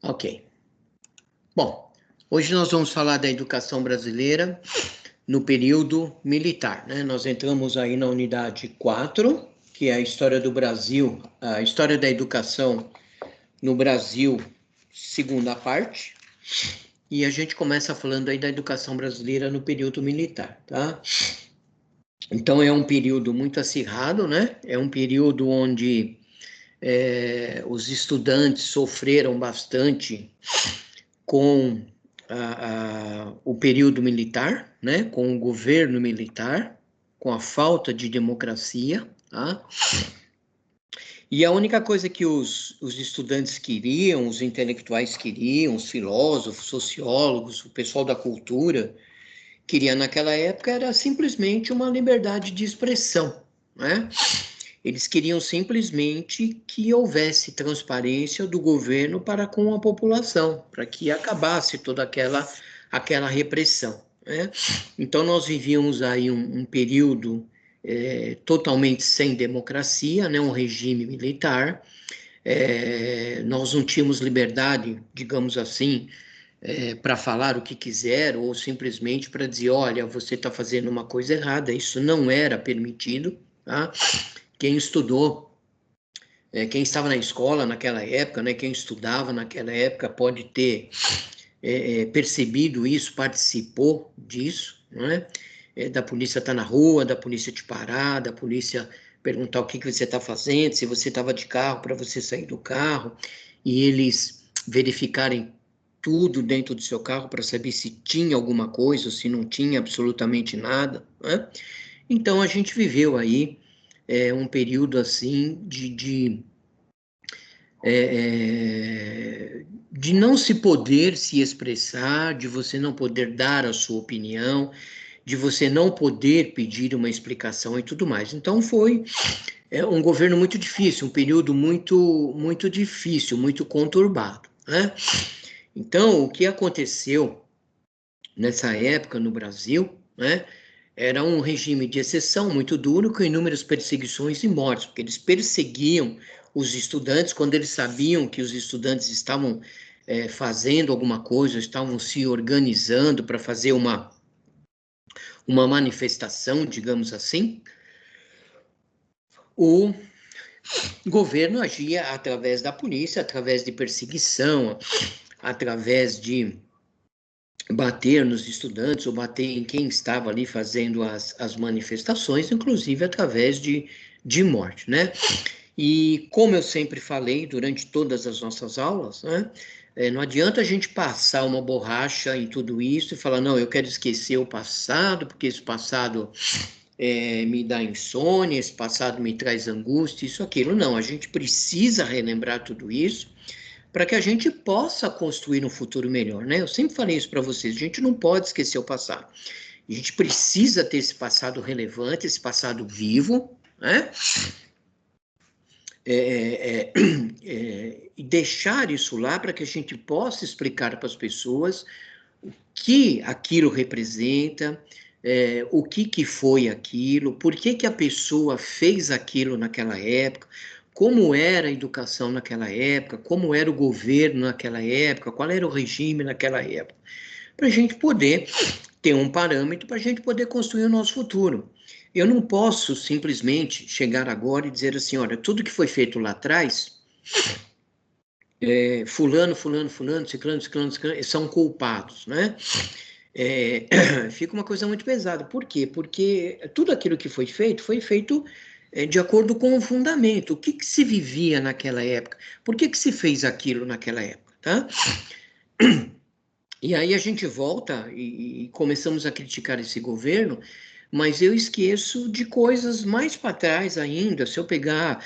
Ok. Bom, hoje nós vamos falar da educação brasileira no período militar, né? Nós entramos aí na unidade 4, que é a história do Brasil, a história da educação no Brasil, segunda parte, e a gente começa falando aí da educação brasileira no período militar, tá? Então é um período muito acirrado, né? É um período onde os estudantes sofreram bastante com o período militar, né, com o governo militar, com a falta de democracia, tá? E a única coisa que os estudantes queriam, os intelectuais queriam, os filósofos, sociólogos, o pessoal da cultura, queria naquela época era simplesmente uma liberdade de expressão, né? Eles queriam simplesmente que houvesse transparência do governo para com a população, para que acabasse toda aquela repressão, né? Então, nós vivíamos aí um período totalmente sem democracia, né? Um regime militar. Nós não tínhamos liberdade, digamos assim, para falar o que quiser, ou simplesmente para dizer, olha, você está fazendo uma coisa errada, isso não era permitido, tá? Quem estudou, quem estava na escola naquela época, né, quem estudava naquela época pode ter percebido isso, participou disso, né? Da polícia estar na rua, da polícia te parar, da polícia perguntar o que você está fazendo, se você estava de carro, para você sair do carro, e eles verificarem tudo dentro do seu carro para saber se tinha alguma coisa ou se não tinha absolutamente nada, né? Então a gente viveu aí um período assim de não se poder se expressar, de você não poder dar a sua opinião, de você não poder pedir uma explicação e tudo mais. Então foi um governo muito difícil, um período muito difícil, muito conturbado, né? Então, o que aconteceu nessa época no Brasil, né? Era um regime de exceção muito duro, com inúmeras perseguições e mortes, porque eles perseguiam os estudantes quando eles sabiam que os estudantes estavam fazendo alguma coisa, estavam se organizando para fazer uma manifestação, digamos assim. O governo agia através da polícia, através de perseguição, através de bater nos estudantes ou bater em quem estava ali fazendo as manifestações, inclusive através de morte, né? E como eu sempre falei durante todas as nossas aulas, né? Não adianta a gente passar uma borracha em tudo isso e falar, não, eu quero esquecer o passado, porque esse passado me dá insônia, esse passado me traz angústia, isso, aquilo. Não, a gente precisa relembrar tudo isso para que a gente possa construir um futuro melhor, né? Eu sempre falei isso para vocês, a gente não pode esquecer o passado. A gente precisa ter esse passado relevante, esse passado vivo, né? E deixar isso lá para que a gente possa explicar para as pessoas o que aquilo representa, o que foi aquilo, por que a pessoa fez aquilo naquela época, como era a educação naquela época, como era o governo naquela época, qual era o regime naquela época, para a gente poder ter um parâmetro, para a gente poder construir o nosso futuro. Eu não posso simplesmente chegar agora e dizer assim, olha, tudo que foi feito lá atrás, fulano, ciclano, são culpados, né? Fica uma coisa muito pesada. Por quê? Porque tudo aquilo que foi feito de acordo com o fundamento. O que se vivia naquela época? Por que se fez aquilo naquela época, tá? E aí a gente volta e começamos a criticar esse governo, mas eu esqueço de coisas mais para trás ainda. Se eu pegar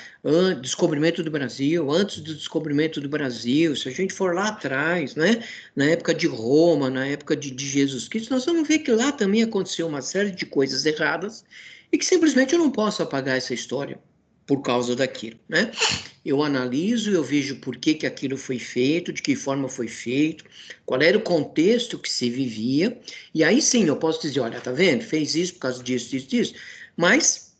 descobrimento do Brasil, antes do descobrimento do Brasil, se a gente for lá atrás, né, na época de Roma, na época de Jesus Cristo, nós vamos ver que lá também aconteceu uma série de coisas erradas e que simplesmente eu não posso apagar essa história por causa daquilo, né? Eu analiso, eu vejo por que aquilo foi feito, de que forma foi feito, qual era o contexto que se vivia, e aí sim eu posso dizer, olha, tá vendo? Fez isso por causa disso, mas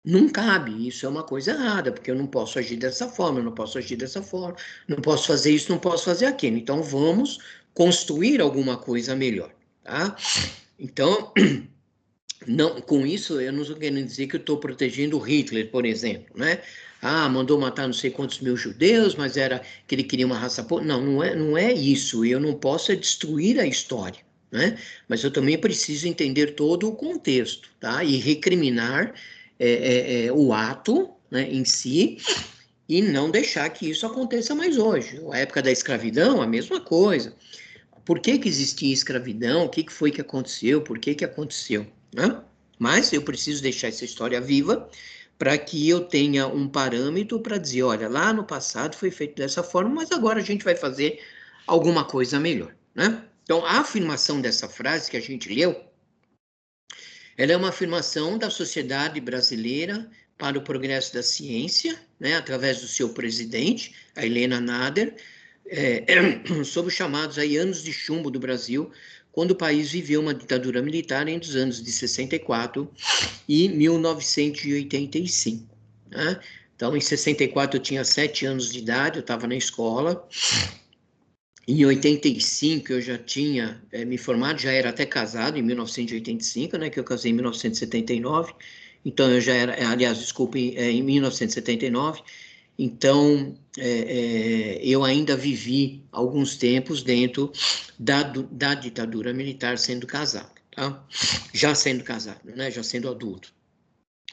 Não cabe, isso é uma coisa errada, porque eu não posso agir dessa forma, eu não posso agir dessa forma, não posso fazer isso, não posso fazer aquilo. Então, vamos construir alguma coisa melhor, tá? Então, não, com isso, eu não estou querendo dizer que eu estou protegendo Hitler, por exemplo, né? Ah, mandou matar não sei quantos mil judeus, mas era que ele queria uma raça... Não, não é isso. Eu não posso destruir a história, né? Mas eu também preciso entender todo o contexto, tá? E recriminar o ato, né, em si, e não deixar que isso aconteça mais hoje. A época da escravidão, a mesma coisa. Por que que existia escravidão? O que que foi que aconteceu? Por que que aconteceu? Né? Mas eu preciso deixar essa história viva para que eu tenha um parâmetro para dizer, olha, lá no passado foi feito dessa forma, mas agora a gente vai fazer alguma coisa melhor, né? Então, a afirmação dessa frase que a gente leu, ela é uma afirmação da sociedade brasileira para o progresso da ciência, né, através do seu presidente, a Helena Nader, sob os chamados aí anos de chumbo do Brasil, quando o país viveu uma ditadura militar entre os anos de 64 e 1985. Né? Então, em 64 eu tinha 7 anos de idade, eu estava na escola. Em 85 eu já tinha me formado, já era até casado, em 1985, né, que eu casei em 1979. Então, eu já era, aliás, desculpe, em 1979. Então, eu ainda vivi alguns tempos dentro da ditadura militar sendo casado, tá? Já sendo casado, né? Já sendo adulto.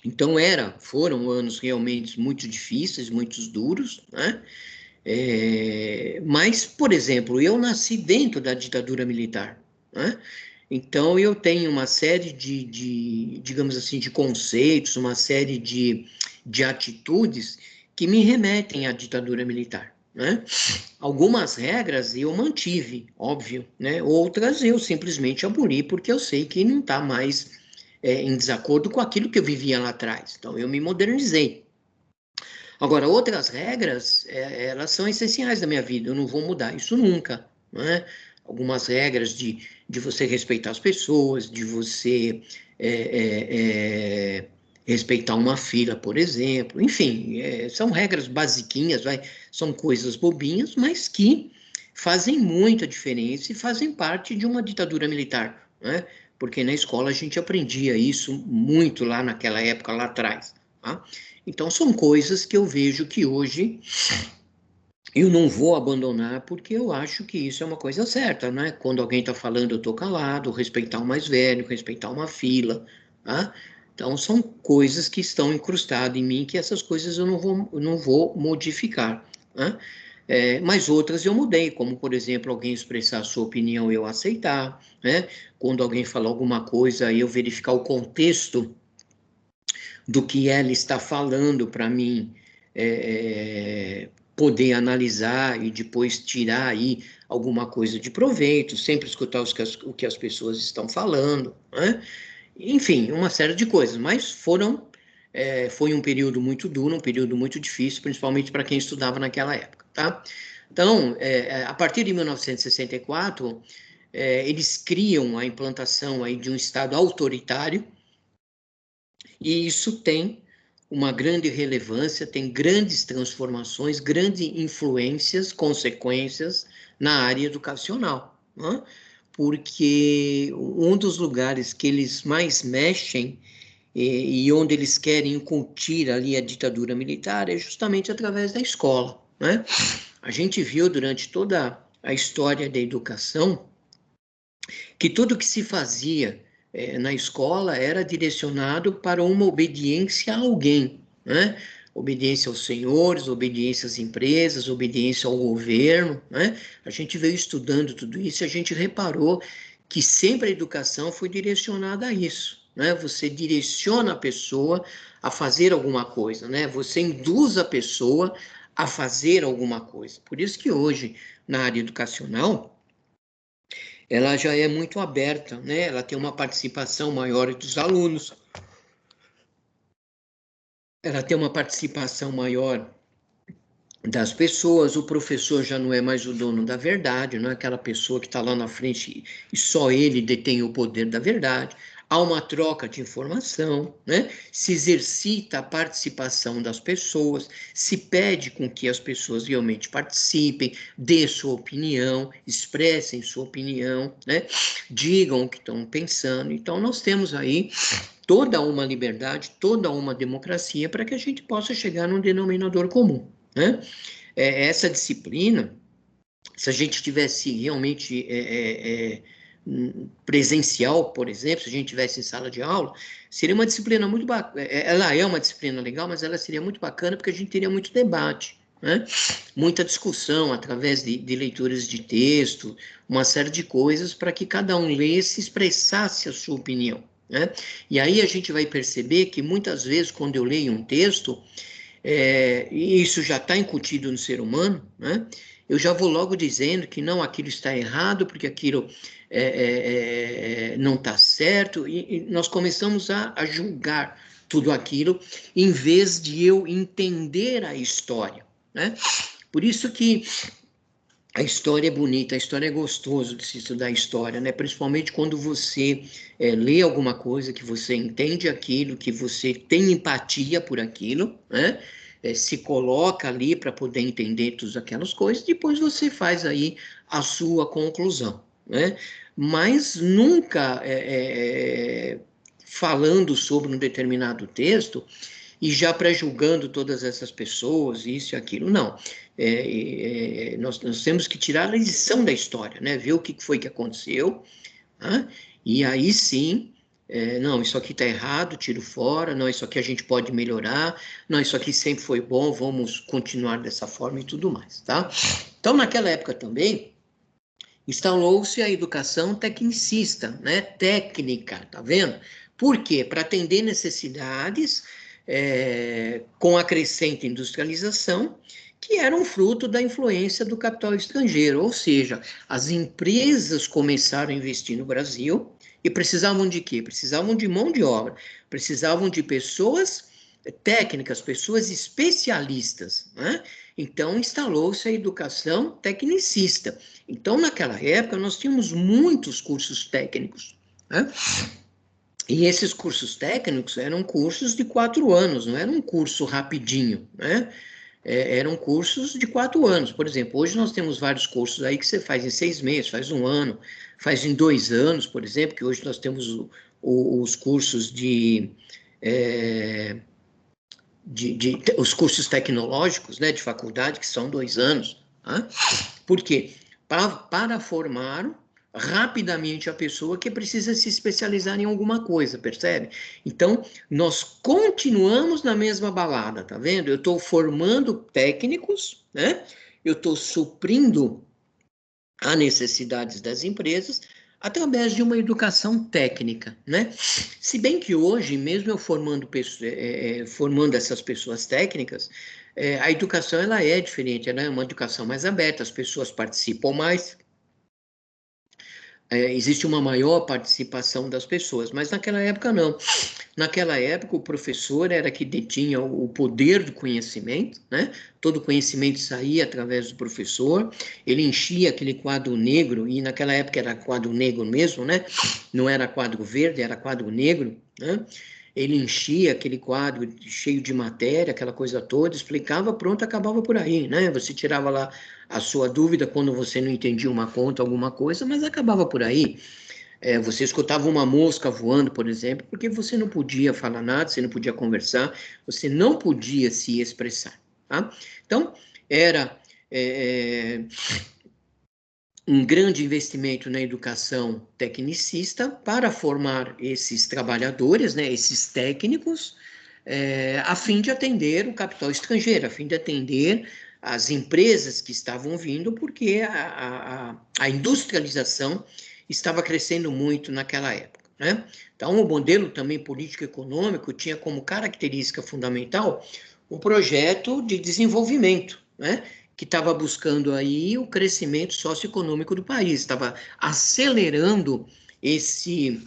Então, foram anos realmente muito difíceis, muito duros, né? Mas, por exemplo, eu nasci dentro da ditadura militar, né? Então, eu tenho uma série digamos assim, de conceitos, uma série de atitudes que me remetem à ditadura militar, né? Algumas regras eu mantive, óbvio, né? Outras eu simplesmente aboli, porque eu sei que não está mais em desacordo com aquilo que eu vivia lá atrás. Então, eu me modernizei. Agora, outras regras, elas são essenciais da minha vida, eu não vou mudar isso nunca, né? Algumas regras de você respeitar as pessoas, de você respeitar uma fila, por exemplo, enfim, são regras basiquinhas, são coisas bobinhas, mas que fazem muita diferença e fazem parte de uma ditadura militar, né? Porque na escola a gente aprendia isso muito lá naquela época, lá atrás, tá? Então, são coisas que eu vejo que hoje eu não vou abandonar, porque eu acho que isso é uma coisa certa, né? Quando alguém está falando, eu estou calado, respeitar o mais velho, respeitar uma fila, tá? Então, são coisas que estão incrustadas em mim, que essas coisas eu não vou modificar, né? Mas outras eu mudei, como, por exemplo, alguém expressar a sua opinião, eu aceitar, né? Quando alguém falar alguma coisa, eu verificar o contexto do que ela está falando para mim, poder analisar e depois tirar aí alguma coisa de proveito, sempre escutar o que as pessoas estão falando, né? Enfim, uma série de coisas, mas foi um período muito duro, um período muito difícil, principalmente para quem estudava naquela época, tá? Então, a partir de 1964, eles criam a implantação aí de um Estado autoritário, e isso tem uma grande relevância, tem grandes transformações, grandes influências, consequências na área educacional, né? Porque um dos lugares que eles mais mexem e onde eles querem incutir ali a ditadura militar é justamente através da escola, né? A gente viu durante toda a história da educação que tudo que se fazia na escola era direcionado para uma obediência a alguém, né? Obediência aos senhores, obediência às empresas, obediência ao governo, né? A gente veio estudando tudo isso e a gente reparou que sempre a educação foi direcionada a isso, né? Você direciona a pessoa a fazer alguma coisa, né? Você induz a pessoa a fazer alguma coisa. Por isso que hoje, na área educacional, ela já é muito aberta, né? Ela tem uma participação maior dos alunos, ela tem uma participação maior das pessoas, o professor já não é mais o dono da verdade, não é aquela pessoa que está lá na frente e só ele detém o poder da verdade. há uma troca de informação, né? Se exercita a participação das pessoas, se pede com que as pessoas realmente participem, dê sua opinião, expressem sua opinião, né? Digam o que estão pensando. Então, nós temos aí toda uma liberdade, toda uma democracia para que a gente possa chegar num denominador comum, né? Essa disciplina, se a gente tivesse realmente presencial, por exemplo, se a gente tivesse em sala de aula, seria uma disciplina muito bacana. Ela é uma disciplina legal, mas ela seria muito bacana porque a gente teria muito debate, né? Muita discussão através de leituras de texto, uma série de coisas para que cada um lesse e expressasse a sua opinião, né? E aí a gente vai perceber que muitas vezes, quando eu leio um texto, e isso já está incutido no ser humano, né? Eu já vou logo dizendo que não, aquilo está errado, porque aquilo não está certo, e nós começamos a julgar tudo aquilo, em vez de eu entender a história, né? Por isso que a história é bonita, a história é gostoso de se estudar a história, né? Principalmente quando você lê alguma coisa, que você entende aquilo, que você tem empatia por aquilo, né? Se coloca ali para poder entender todas aquelas coisas, depois você faz aí a sua conclusão, né? Mas nunca falando sobre um determinado texto e já pré-julgando todas essas pessoas, isso e aquilo, não. Nós temos que tirar a lição da história, né? Ver o que foi que aconteceu, né? E aí sim, não, isso aqui está errado, tiro fora, não, isso aqui a gente pode melhorar, não, isso aqui sempre foi bom, vamos continuar dessa forma e tudo mais, tá? Então, naquela época também, instalou-se a educação tecnicista, né? Técnica, tá vendo? Por quê? Para atender necessidades com a crescente industrialização, que eram fruto da influência do capital estrangeiro, ou seja, as empresas começaram a investir no Brasil e precisavam de quê? Precisavam de mão de obra, precisavam de pessoas técnicas, pessoas especialistas, né? Então, instalou-se a educação tecnicista. Então, naquela época, nós tínhamos muitos cursos técnicos, né? E esses cursos técnicos eram cursos de 4 anos, não era um curso rapidinho, né? Eram cursos de 4 anos. Por exemplo, hoje nós temos vários cursos aí que você faz em 6 meses, faz um ano, faz em 2 anos, por exemplo, que hoje nós temos os cursos os cursos tecnológicos, né, de faculdade, que são 2 anos. Tá? Por quê? Para formar rapidamente a pessoa que precisa se especializar em alguma coisa, percebe? Então, nós continuamos na mesma balada, tá vendo? Eu estou formando técnicos, né? Eu estou suprindo as necessidades das empresas através de uma educação técnica, né? Se bem que hoje, mesmo eu formando essas pessoas técnicas, a educação ela é diferente, ela é uma educação mais aberta, as pessoas participam mais, existe uma maior participação das pessoas, mas naquela época não. Naquela época, o professor era que detinha o poder do conhecimento, né? Todo conhecimento saía através do professor, ele enchia aquele quadro negro, e naquela época era quadro negro mesmo, né? Não era quadro verde, era quadro negro, né? Ele enchia aquele quadro cheio de matéria, aquela coisa toda, explicava, pronto, acabava por aí, né? Você tirava lá a sua dúvida quando você não entendia uma conta, alguma coisa, mas acabava por aí. Você escutava uma mosca voando, por exemplo, porque você não podia falar nada, você não podia conversar, você não podia se expressar, tá? Então, era um grande investimento na educação tecnicista para formar esses trabalhadores, né, esses técnicos, a fim de atender o capital estrangeiro, a fim de atender as empresas que estavam vindo, porque a industrialização estava crescendo muito naquela época, né? Então, o modelo também político-econômico tinha como característica fundamental um projeto de desenvolvimento, né? Que estava buscando aí o crescimento socioeconômico do país, estava acelerando esse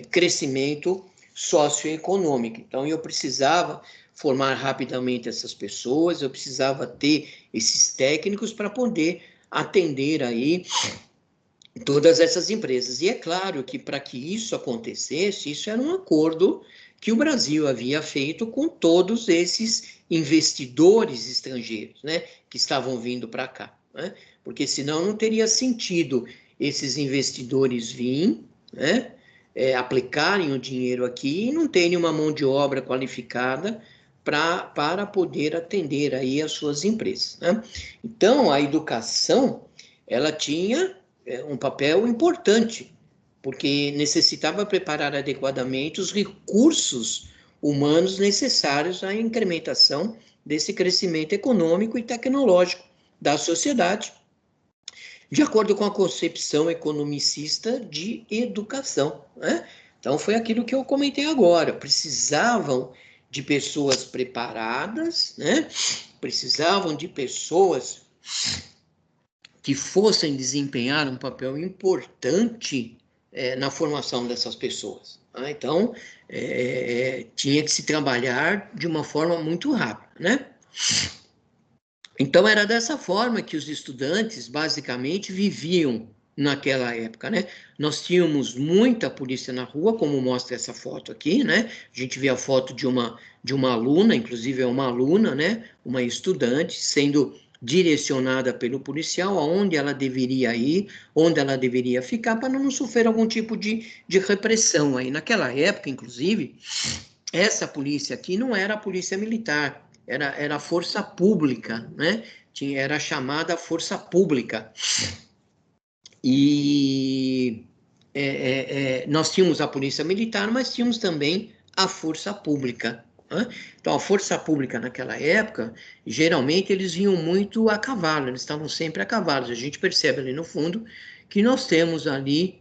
crescimento socioeconômico. Então, eu precisava formar rapidamente essas pessoas, eu precisava ter esses técnicos para poder atender aí todas essas empresas. E é claro que para que isso acontecesse, isso era um acordo que o Brasil havia feito com todos esses investidores estrangeiros, né, que estavam vindo para cá, né? Porque senão não teria sentido esses investidores virem, né, aplicarem o dinheiro aqui e não terem uma mão de obra qualificada para poder atender aí as suas empresas, né? Então, a educação, ela tinha um papel importante, porque necessitava preparar adequadamente os recursos humanos necessários à incrementação desse crescimento econômico e tecnológico da sociedade, de acordo com a concepção economicista de educação, né? Então, foi aquilo que eu comentei agora. Precisavam de pessoas preparadas, né? Precisavam de pessoas que fossem desempenhar um papel importante na formação dessas pessoas. Tá? Então, tinha que se trabalhar de uma forma muito rápida, né? Então, era dessa forma que os estudantes, basicamente, viviam naquela época, né? Nós tínhamos muita polícia na rua, como mostra essa foto aqui, né? A gente vê a foto de uma aluna, inclusive é uma aluna, né? Uma estudante, sendo direcionada pelo policial aonde ela deveria ir, onde ela deveria ficar, para não sofrer algum tipo de repressão aí. Naquela época, inclusive, essa polícia aqui não era a polícia militar, era a força pública, né? Era chamada força pública. E nós tínhamos a polícia militar, mas tínhamos também a força pública. Né? Então, a força pública naquela época, geralmente eles vinham muito a cavalo, eles estavam sempre a cavalo. A gente percebe ali no fundo que nós temos ali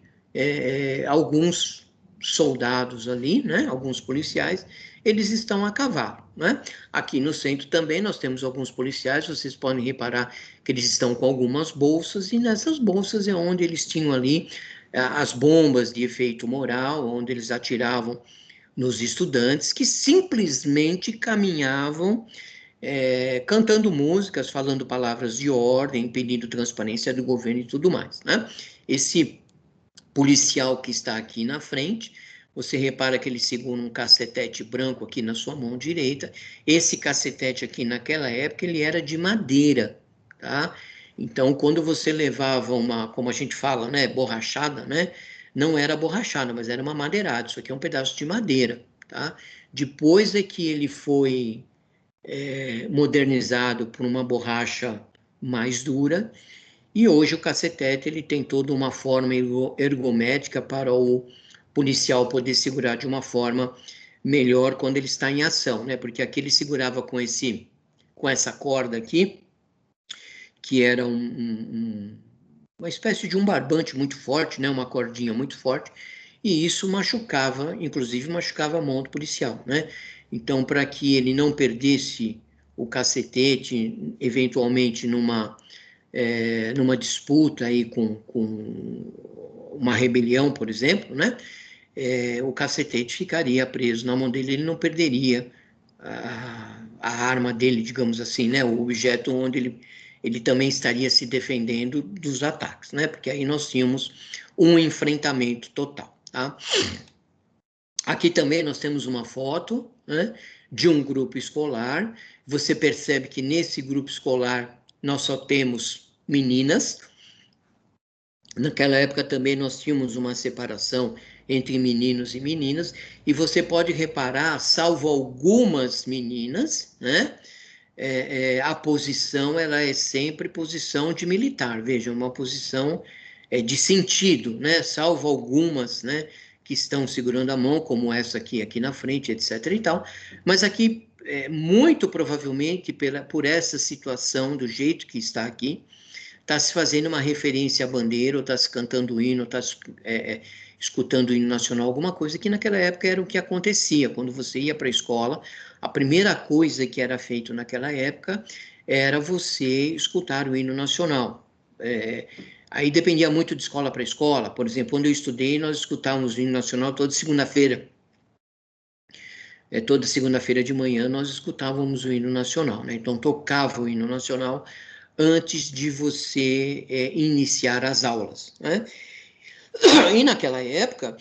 alguns soldados ali, né? Alguns policiais, eles estão a cavalo. Né? Aqui no centro também nós temos alguns policiais, vocês podem reparar que eles estão com algumas bolsas, e nessas bolsas é onde eles tinham ali as bombas de efeito moral, onde eles atiravam nos estudantes que simplesmente caminhavam cantando músicas, falando palavras de ordem, pedindo transparência do governo e tudo mais, né? Esse policial que está aqui na frente, você repara que ele segura um cacetete branco aqui na sua mão direita. Esse cacetete aqui, naquela época, ele era de madeira, tá? Então, quando você levava uma, como a gente fala, né, borrachada, né? Não era borrachada, mas era uma madeirada. Isso aqui é um pedaço de madeira, tá? Depois é que ele foi modernizado por uma borracha mais dura, e hoje o cacetete ele tem toda uma forma ergométrica para o policial poder segurar de uma forma melhor quando ele está em ação, né? Porque aqui ele segurava com essa corda aqui, que era uma espécie de um barbante muito forte, né? Uma cordinha muito forte, e isso machucava, inclusive machucava a mão do policial, né? Então, para que ele não perdesse o cacetete, eventualmente numa disputa aí com uma rebelião, por exemplo, né? O cacetete ficaria preso na mão dele, ele não perderia a arma dele, digamos assim, né? O objeto onde ele também estaria se defendendo dos ataques, né? Porque aí nós tínhamos um enfrentamento total, tá? Aqui também nós temos uma foto, né, de um grupo escolar. Você percebe que nesse grupo escolar nós só temos meninas. Naquela época também nós tínhamos uma separação entre meninos e meninas, e você pode reparar, salvo algumas meninas, né, a posição ela é sempre posição de militar, veja, uma posição de sentido, né, salvo algumas, né, que estão segurando a mão, como essa aqui na frente, etc. e tal, mas aqui, muito provavelmente, por essa situação, do jeito que está aqui, está se fazendo uma referência à bandeira, ou está se cantando o hino, está escutando o hino nacional, alguma coisa que naquela época era o que acontecia. Quando você ia para a escola, a primeira coisa que era feito naquela época era você escutar o hino nacional. Aí dependia muito de escola para escola. Por exemplo, quando eu estudei, nós escutávamos o hino nacional toda segunda-feira. Toda segunda-feira de manhã nós escutávamos o hino nacional, né? Então tocava o hino nacional antes de você iniciar as aulas, né? E naquela época,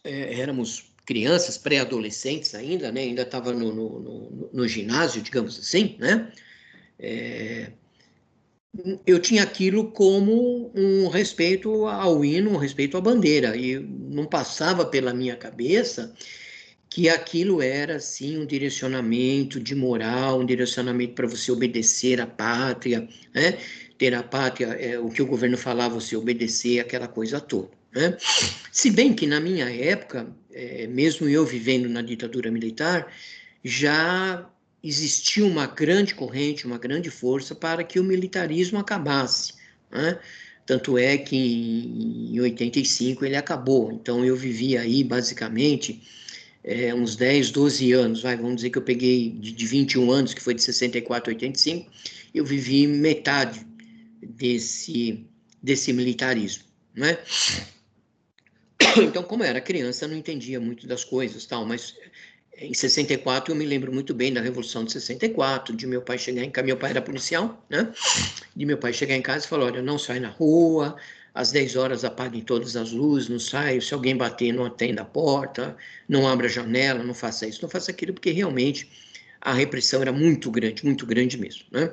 éramos crianças, pré-adolescentes ainda, né? Ainda estava no ginásio, digamos assim, né? Eu tinha aquilo como um respeito ao hino, um respeito à bandeira, e não passava pela minha cabeça que aquilo era, assim, um direcionamento de moral, um direcionamento para você obedecer à pátria, né? Ter a pátria, o que o governo falava, você obedecer, aquela coisa toda, né? Se bem que na minha época, mesmo eu vivendo na ditadura militar, já existia uma grande corrente, uma grande força para que o militarismo acabasse, né? Tanto é que em 85 ele acabou. Então eu vivi aí basicamente uns 10, 12 anos, vamos dizer que eu peguei de 21 anos, que foi de 64 a 85, eu vivi metade desse militarismo, né? Então, como eu era criança, eu não entendia muito das coisas, tal, mas em 64 eu me lembro muito bem da Revolução de 64, de meu pai chegar em casa, meu pai era policial, né? De meu pai chegar em casa e falar, olha, não sai na rua, às 10 horas apaguem todas as luzes, não saia, se alguém bater, não atenda a porta, não abra a janela, não faça isso, não faça aquilo, porque realmente a repressão era muito grande mesmo, né?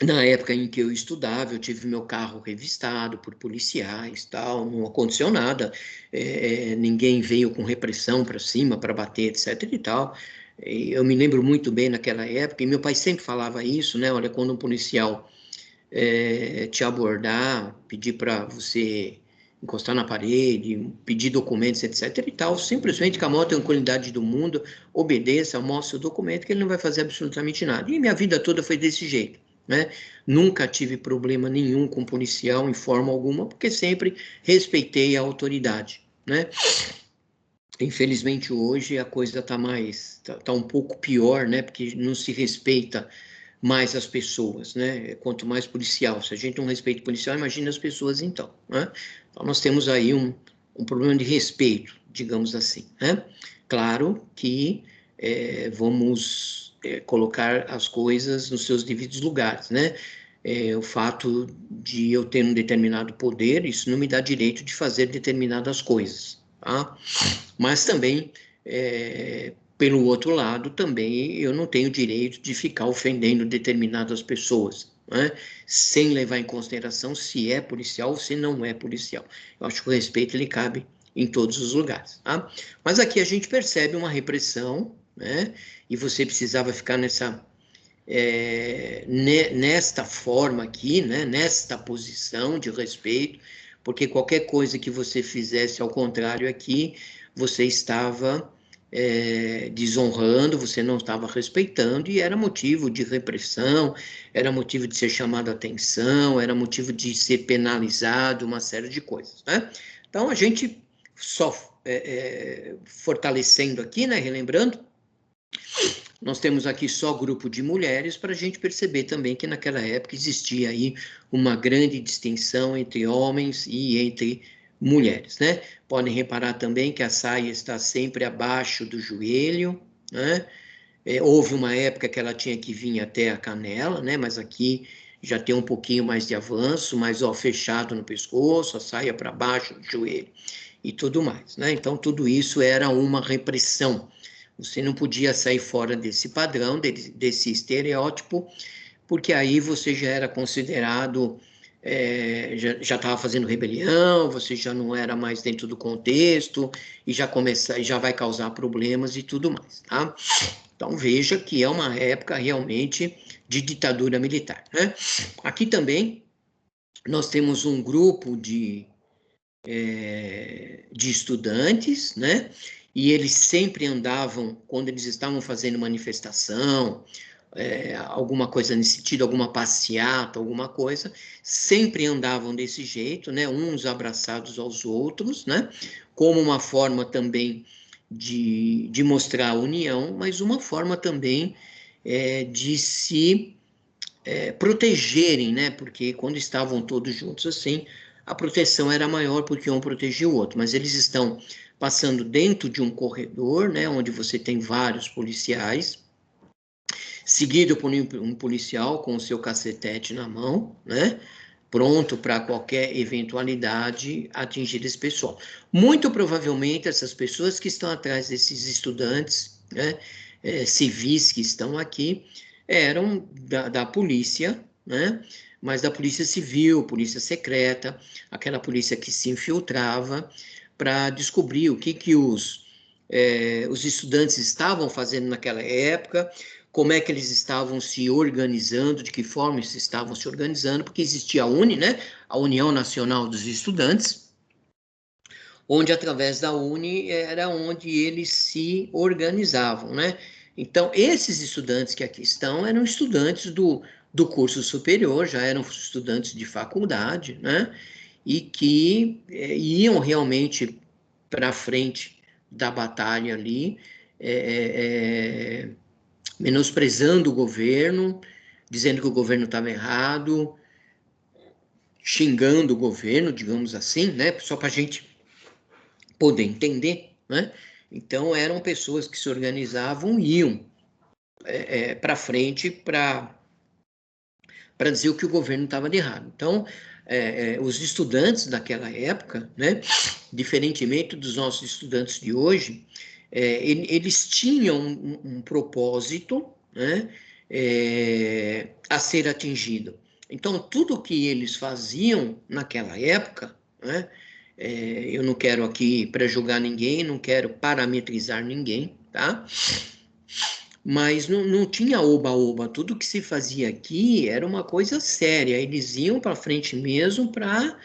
Na época em que eu estudava, eu tive meu carro revistado por policiais, tal, não aconteceu nada, ninguém veio com repressão para cima, para bater, etc e tal. Eu me lembro muito bem naquela época, e meu pai sempre falava isso, né? Olha, quando um policial te abordar, pedir para você encostar na parede, pedir documentos, etc e tal, simplesmente com a maior tranquilidade do mundo, obedeça, mostre o documento, que ele não vai fazer absolutamente nada. E minha vida toda foi desse jeito, né? Nunca tive problema nenhum com policial em forma alguma, porque sempre respeitei a autoridade, né? Infelizmente hoje a coisa está um pouco pior, né? Porque não se respeita mais as pessoas, né? Quanto mais policial. Se a gente não respeita o policial, imagina as pessoas então, né? Então nós temos aí um problema de respeito, digamos assim, né? Claro que vamos colocar as coisas nos seus devidos lugares, né? O fato de eu ter um determinado poder, isso não me dá direito de fazer determinadas coisas, tá? Mas também, pelo outro lado, também eu não tenho direito de ficar ofendendo determinadas pessoas, né? Sem levar em consideração se é policial ou se não é policial. Eu acho que o respeito ele cabe em todos os lugares, tá? Mas aqui a gente percebe uma repressão, né? E você precisava ficar nesta forma aqui, né? Nesta posição de respeito, porque qualquer coisa que você fizesse ao contrário aqui, você estava desonrando, você não estava respeitando, e era motivo de repressão, era motivo de ser chamado a atenção, era motivo de ser penalizado, uma série de coisas, né? Então, a gente só fortalecendo aqui, né, relembrando, nós temos aqui só grupo de mulheres para a gente perceber também que naquela época existia aí uma grande distinção entre homens e entre mulheres, né? Podem reparar também que a saia está sempre abaixo do joelho, né? Houve uma época que ela tinha que vir até a canela, né? Mas aqui já tem um pouquinho mais de avanço, mas ó, fechado no pescoço, a saia para baixo do joelho e tudo mais, né? Então tudo isso era uma repressão. Você não podia sair fora desse padrão, desse estereótipo, porque aí você já era considerado, já estava fazendo rebelião, você já não era mais dentro do contexto, e já vai causar problemas e tudo mais, tá? Então veja que é uma época realmente de ditadura militar, né? Aqui também nós temos um grupo de estudantes, né? E eles sempre andavam, quando eles estavam fazendo manifestação, alguma coisa nesse sentido, alguma passeata, alguma coisa, sempre andavam desse jeito, né? Uns abraçados aos outros, né? Como uma forma também de mostrar a união, mas uma forma também de se protegerem, né? Porque quando estavam todos juntos assim, a proteção era maior porque um protegia o outro, mas eles estão passando dentro de um corredor, né? Onde você tem vários policiais, seguido por um policial com o seu cacetete na mão, né? Pronto para qualquer eventualidade atingir esse pessoal. Muito provavelmente essas pessoas que estão atrás desses estudantes, né, civis que estão aqui, eram da polícia, né, mas da polícia civil, polícia secreta, aquela polícia que se infiltrava para descobrir o que os estudantes estavam fazendo naquela época, como é que eles estavam se organizando, de que forma eles estavam se organizando, porque existia a UNE, né, a União Nacional dos Estudantes, onde através da UNE era onde eles se organizavam, né? Então, esses estudantes que aqui estão eram estudantes do curso superior, já eram estudantes de faculdade, né? E que iam realmente para frente da batalha ali, menosprezando o governo, dizendo que o governo estava errado, xingando o governo, digamos assim, né? Só para a gente poder entender, né? Então, eram pessoas que se organizavam e iam para frente para dizer o que o governo estava de errado. Então, os estudantes daquela época, né, diferentemente dos nossos estudantes de hoje, eles tinham um propósito, né, a ser atingido. Então, tudo que eles faziam naquela época, né, eu não quero aqui prejulgar ninguém, não quero parametrizar ninguém, tá? Mas não tinha oba-oba, tudo que se fazia aqui era uma coisa séria, eles iam para frente mesmo para...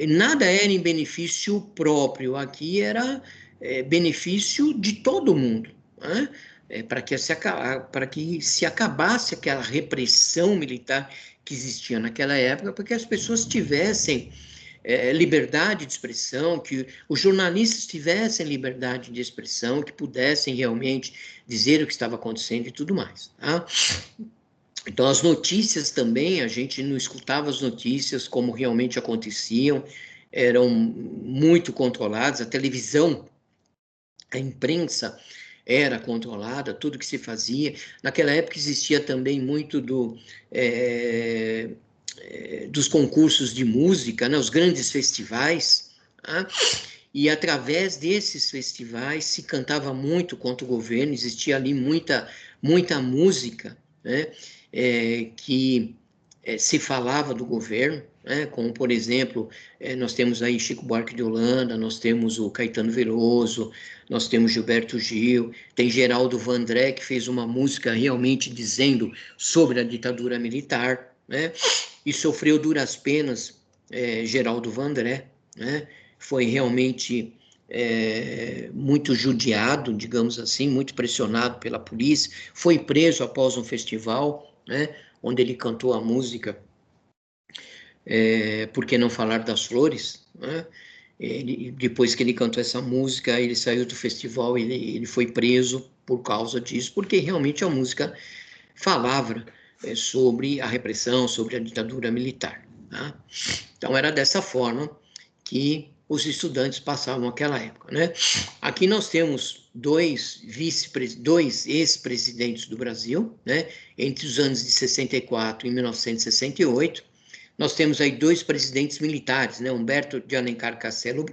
nada era em benefício próprio, aqui era benefício de todo mundo, né? Para que se acabasse aquela repressão militar que existia naquela época, para que as pessoas tivessem liberdade de expressão, que os jornalistas tivessem liberdade de expressão, que pudessem realmente dizer o que estava acontecendo e tudo mais, tá? Então, as notícias também, a gente não escutava as notícias como realmente aconteciam, eram muito controladas, a televisão, a imprensa era controlada, tudo que se fazia. Naquela época existia também muito dos concursos de música, né, os grandes festivais, tá? E através desses festivais se cantava muito contra o governo, existia ali muita música, né, que se falava do governo, né, como, por exemplo, nós temos aí Chico Buarque de Holanda, nós temos o Caetano Veloso, nós temos Gilberto Gil, tem Geraldo Vandré, que fez uma música realmente dizendo sobre a ditadura militar, né, e sofreu duras penas, Geraldo Vandré, né, foi realmente muito judiado, digamos assim, muito pressionado pela polícia, foi preso após um festival, né, onde ele cantou a música Por que não falar das flores, né? Depois que ele cantou essa música, ele saiu do festival, ele foi preso por causa disso, porque realmente a música falava sobre a repressão, sobre a ditadura militar, tá? Então, era dessa forma que os estudantes passavam aquela época, né? Aqui nós temos dois ex-presidentes do Brasil, né? Entre os anos de 64 e 1968, nós temos aí dois presidentes militares, né? Humberto de Alencar Castelo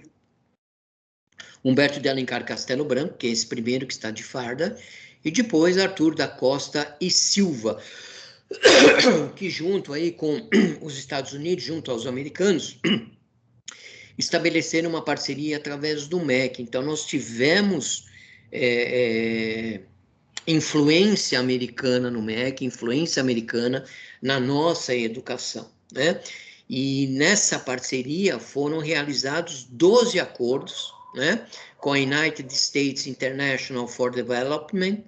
Branco, que é esse primeiro que está de farda, e depois Arthur da Costa e Silva, que junto aí com os Estados Unidos, junto aos americanos, estabeleceram uma parceria através do MEC. Então, nós tivemos influência americana no MEC, influência americana na nossa educação, né? E nessa parceria foram realizados 12 acordos, né, com a United States International for Development,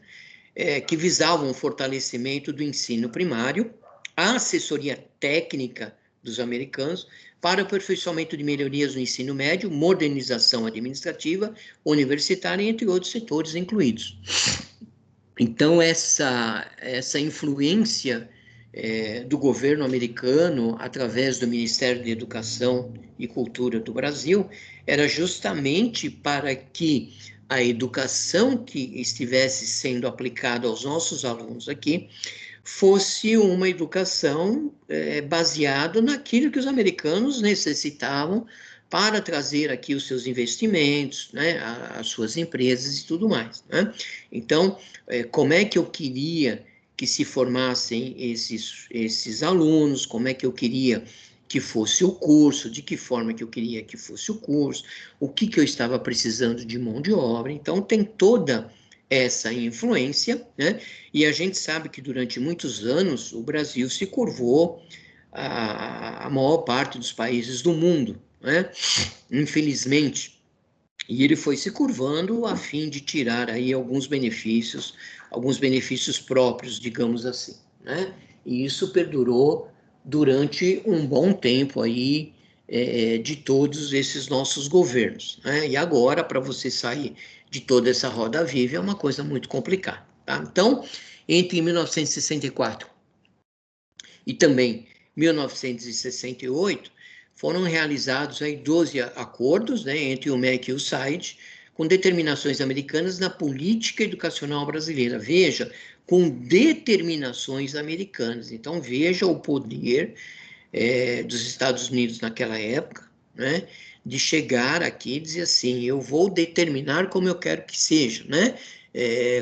que visavam o fortalecimento do ensino primário, a assessoria técnica dos americanos para o aperfeiçoamento de melhorias no ensino médio, modernização administrativa, universitária, entre outros setores incluídos. Então, essa influência do governo americano, através do Ministério de Educação e Cultura do Brasil, era justamente para que a educação que estivesse sendo aplicada aos nossos alunos aqui fosse uma educação baseada naquilo que os americanos necessitavam para trazer aqui os seus investimentos, né, as suas empresas e tudo mais, né? Então, como é que eu queria que se formassem esses alunos, como é que eu queria que fosse o curso, de que forma que eu queria que fosse o curso, o que eu estava precisando de mão de obra. Então, tem toda essa influência, né? E a gente sabe que durante muitos anos o Brasil se curvou a maior parte dos países do mundo, né? Infelizmente. E ele foi se curvando a fim de tirar aí alguns benefícios próprios, digamos assim, né? E isso perdurou durante um bom tempo aí de todos esses nossos governos, né? E agora, para você sair de toda essa roda viva, é uma coisa muito complicada, tá? Então, entre 1964 e também 1968, foram realizados aí 12 acordos, né, entre o MEC e o SAID, com determinações americanas na política educacional brasileira. Veja, com determinações americanas. Então, veja o poder dos Estados Unidos naquela época, né, de chegar aqui e dizer assim, eu vou determinar como eu quero que seja, né?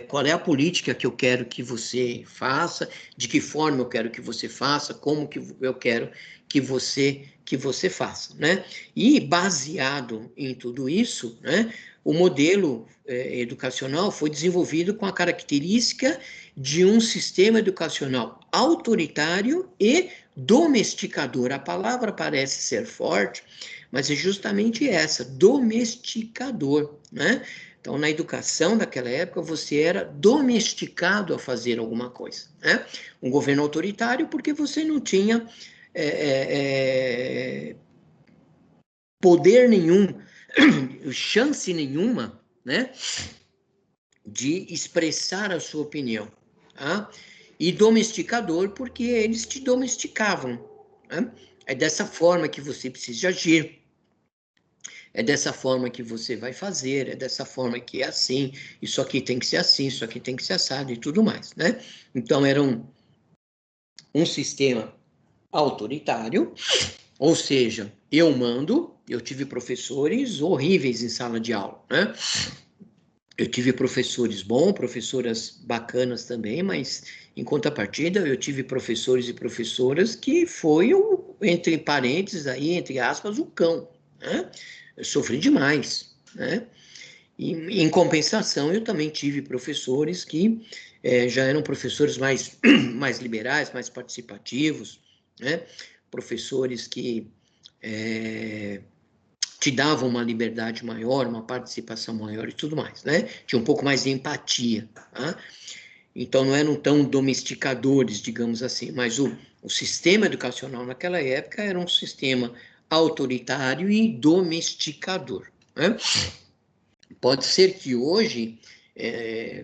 Qual é a política que eu quero que você faça, de que forma eu quero que você faça, como que eu quero que você faça, né? E baseado em tudo isso, né, o modelo educacional foi desenvolvido com a característica de um sistema educacional autoritário e domesticador. A palavra parece ser forte, mas é justamente essa, domesticador, né? Então, na educação daquela época, você era domesticado a fazer alguma coisa, né? Um governo autoritário, porque você não tinha poder nenhum, chance nenhuma, né, de expressar a sua opinião, tá? E domesticador, porque eles te domesticavam, né? É dessa forma que você precisa agir, é dessa forma que você vai fazer, é dessa forma que é assim, isso aqui tem que ser assim, isso aqui tem que ser assado e tudo mais, né? Então, era um sistema autoritário, ou seja, eu mando, eu tive professores horríveis em sala de aula, né? Eu tive professores bons, professoras bacanas também, mas em contrapartida eu tive professores e professoras que foi, entre parênteses aí, entre aspas, o cão, né? Eu sofri demais, né? E, em compensação, eu também tive professores que já eram professores mais liberais, mais participativos, né? Professores que te davam uma liberdade maior, uma participação maior e tudo mais, né? Tinha um pouco mais de empatia, tá? Então, não eram tão domesticadores, digamos assim, mas o sistema educacional naquela época era um sistema autoritário e domesticador, né? Pode ser que hoje,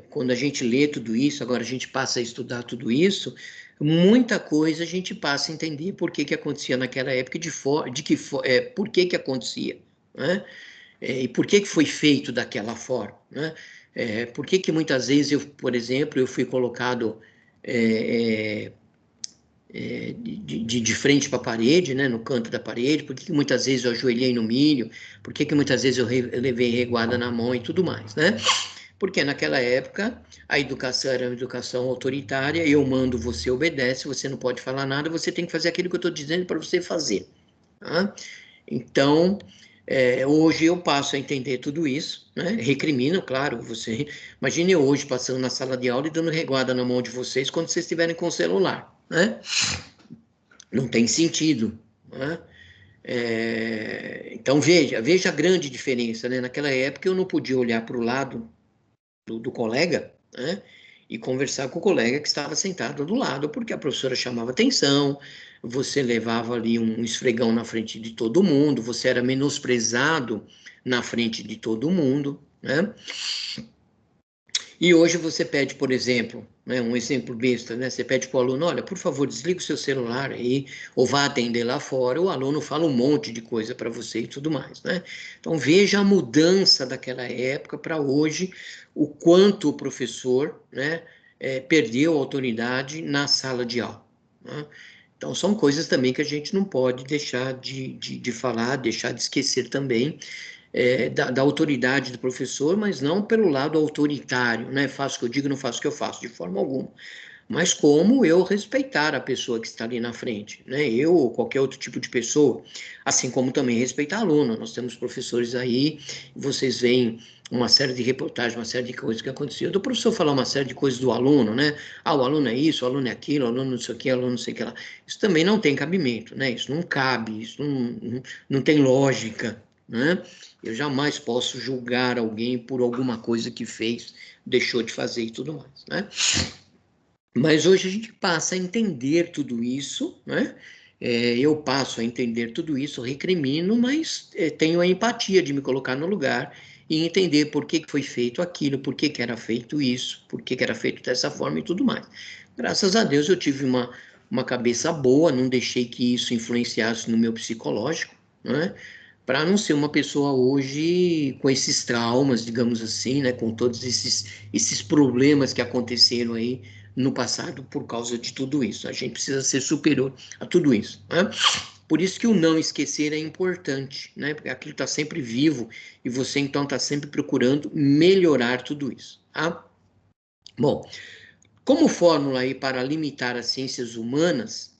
quando a gente lê tudo isso, agora a gente passa a estudar tudo isso, muita coisa a gente passa a entender por que acontecia naquela época e por que acontecia, né? E por que foi feito daquela forma, né? Por que muitas vezes eu, por exemplo, eu fui colocado de frente para a parede, né, no canto da parede, por que muitas vezes eu ajoelhei no milho, por que muitas vezes eu levei reguada na mão e tudo mais, né? Porque naquela época a educação era uma educação autoritária, eu mando, você obedece, você não pode falar nada, você tem que fazer aquilo que eu estou dizendo para você fazer, tá? Então, hoje eu passo a entender tudo isso, né? Recrimino, claro, você. Imagine eu hoje passando na sala de aula e dando reguada na mão de vocês quando vocês estiverem com o celular, né? Não tem sentido, né? Então veja a grande diferença, né? Naquela época eu não podia olhar para o lado do colega, né? E conversar com o colega que estava sentado do lado, porque a professora chamava atenção, você levava ali um esfregão na frente de todo mundo, você era menosprezado na frente de todo mundo, né? E hoje você pede, por exemplo, né? Um exemplo besta, né? Você pede para o aluno, olha, por favor, desliga o seu celular aí, ou vá atender lá fora, o aluno fala um monte de coisa para você e tudo mais, né? Então, veja a mudança daquela época para hoje, o quanto o professor, né, perdeu a autoridade na sala de aula, né? Então, são coisas também que a gente não pode deixar de falar, deixar de esquecer também, da autoridade do professor, mas não pelo lado autoritário, né? Faço o que eu digo, não faço o que eu faço, de forma alguma. Mas como eu respeitar a pessoa que está ali na frente, né? Eu ou qualquer outro tipo de pessoa, assim como também respeitar aluno. Nós temos professores aí, vocês veem uma série de reportagens, uma série de coisas que aconteciam. Do professor falar uma série de coisas do aluno, né? Ah, o aluno é isso, o aluno é aquilo, o aluno não sei o que, o aluno não sei o que lá. Isso também não tem cabimento, né? Isso não cabe, isso não tem lógica, né? Eu jamais posso julgar alguém por alguma coisa que fez, deixou de fazer e tudo mais, né? Mas hoje a gente passa a entender tudo isso, né? Eu passo a entender tudo isso, recrimino, mas tenho a empatia de me colocar no lugar e entender por que foi feito aquilo, por que era feito isso, por que era feito dessa forma e tudo mais. Graças a Deus eu tive uma cabeça boa, não deixei que isso influenciasse no meu psicológico, né? Para não ser uma pessoa hoje com esses traumas, digamos assim, né? Com todos esses problemas que aconteceram aí no passado por causa de tudo isso. A gente precisa ser superior a tudo isso, né? Por isso que o não esquecer é importante, né? Porque aquilo está sempre vivo e você então está sempre procurando melhorar tudo isso, tá? Bom, como fórmula aí para limitar as ciências humanas,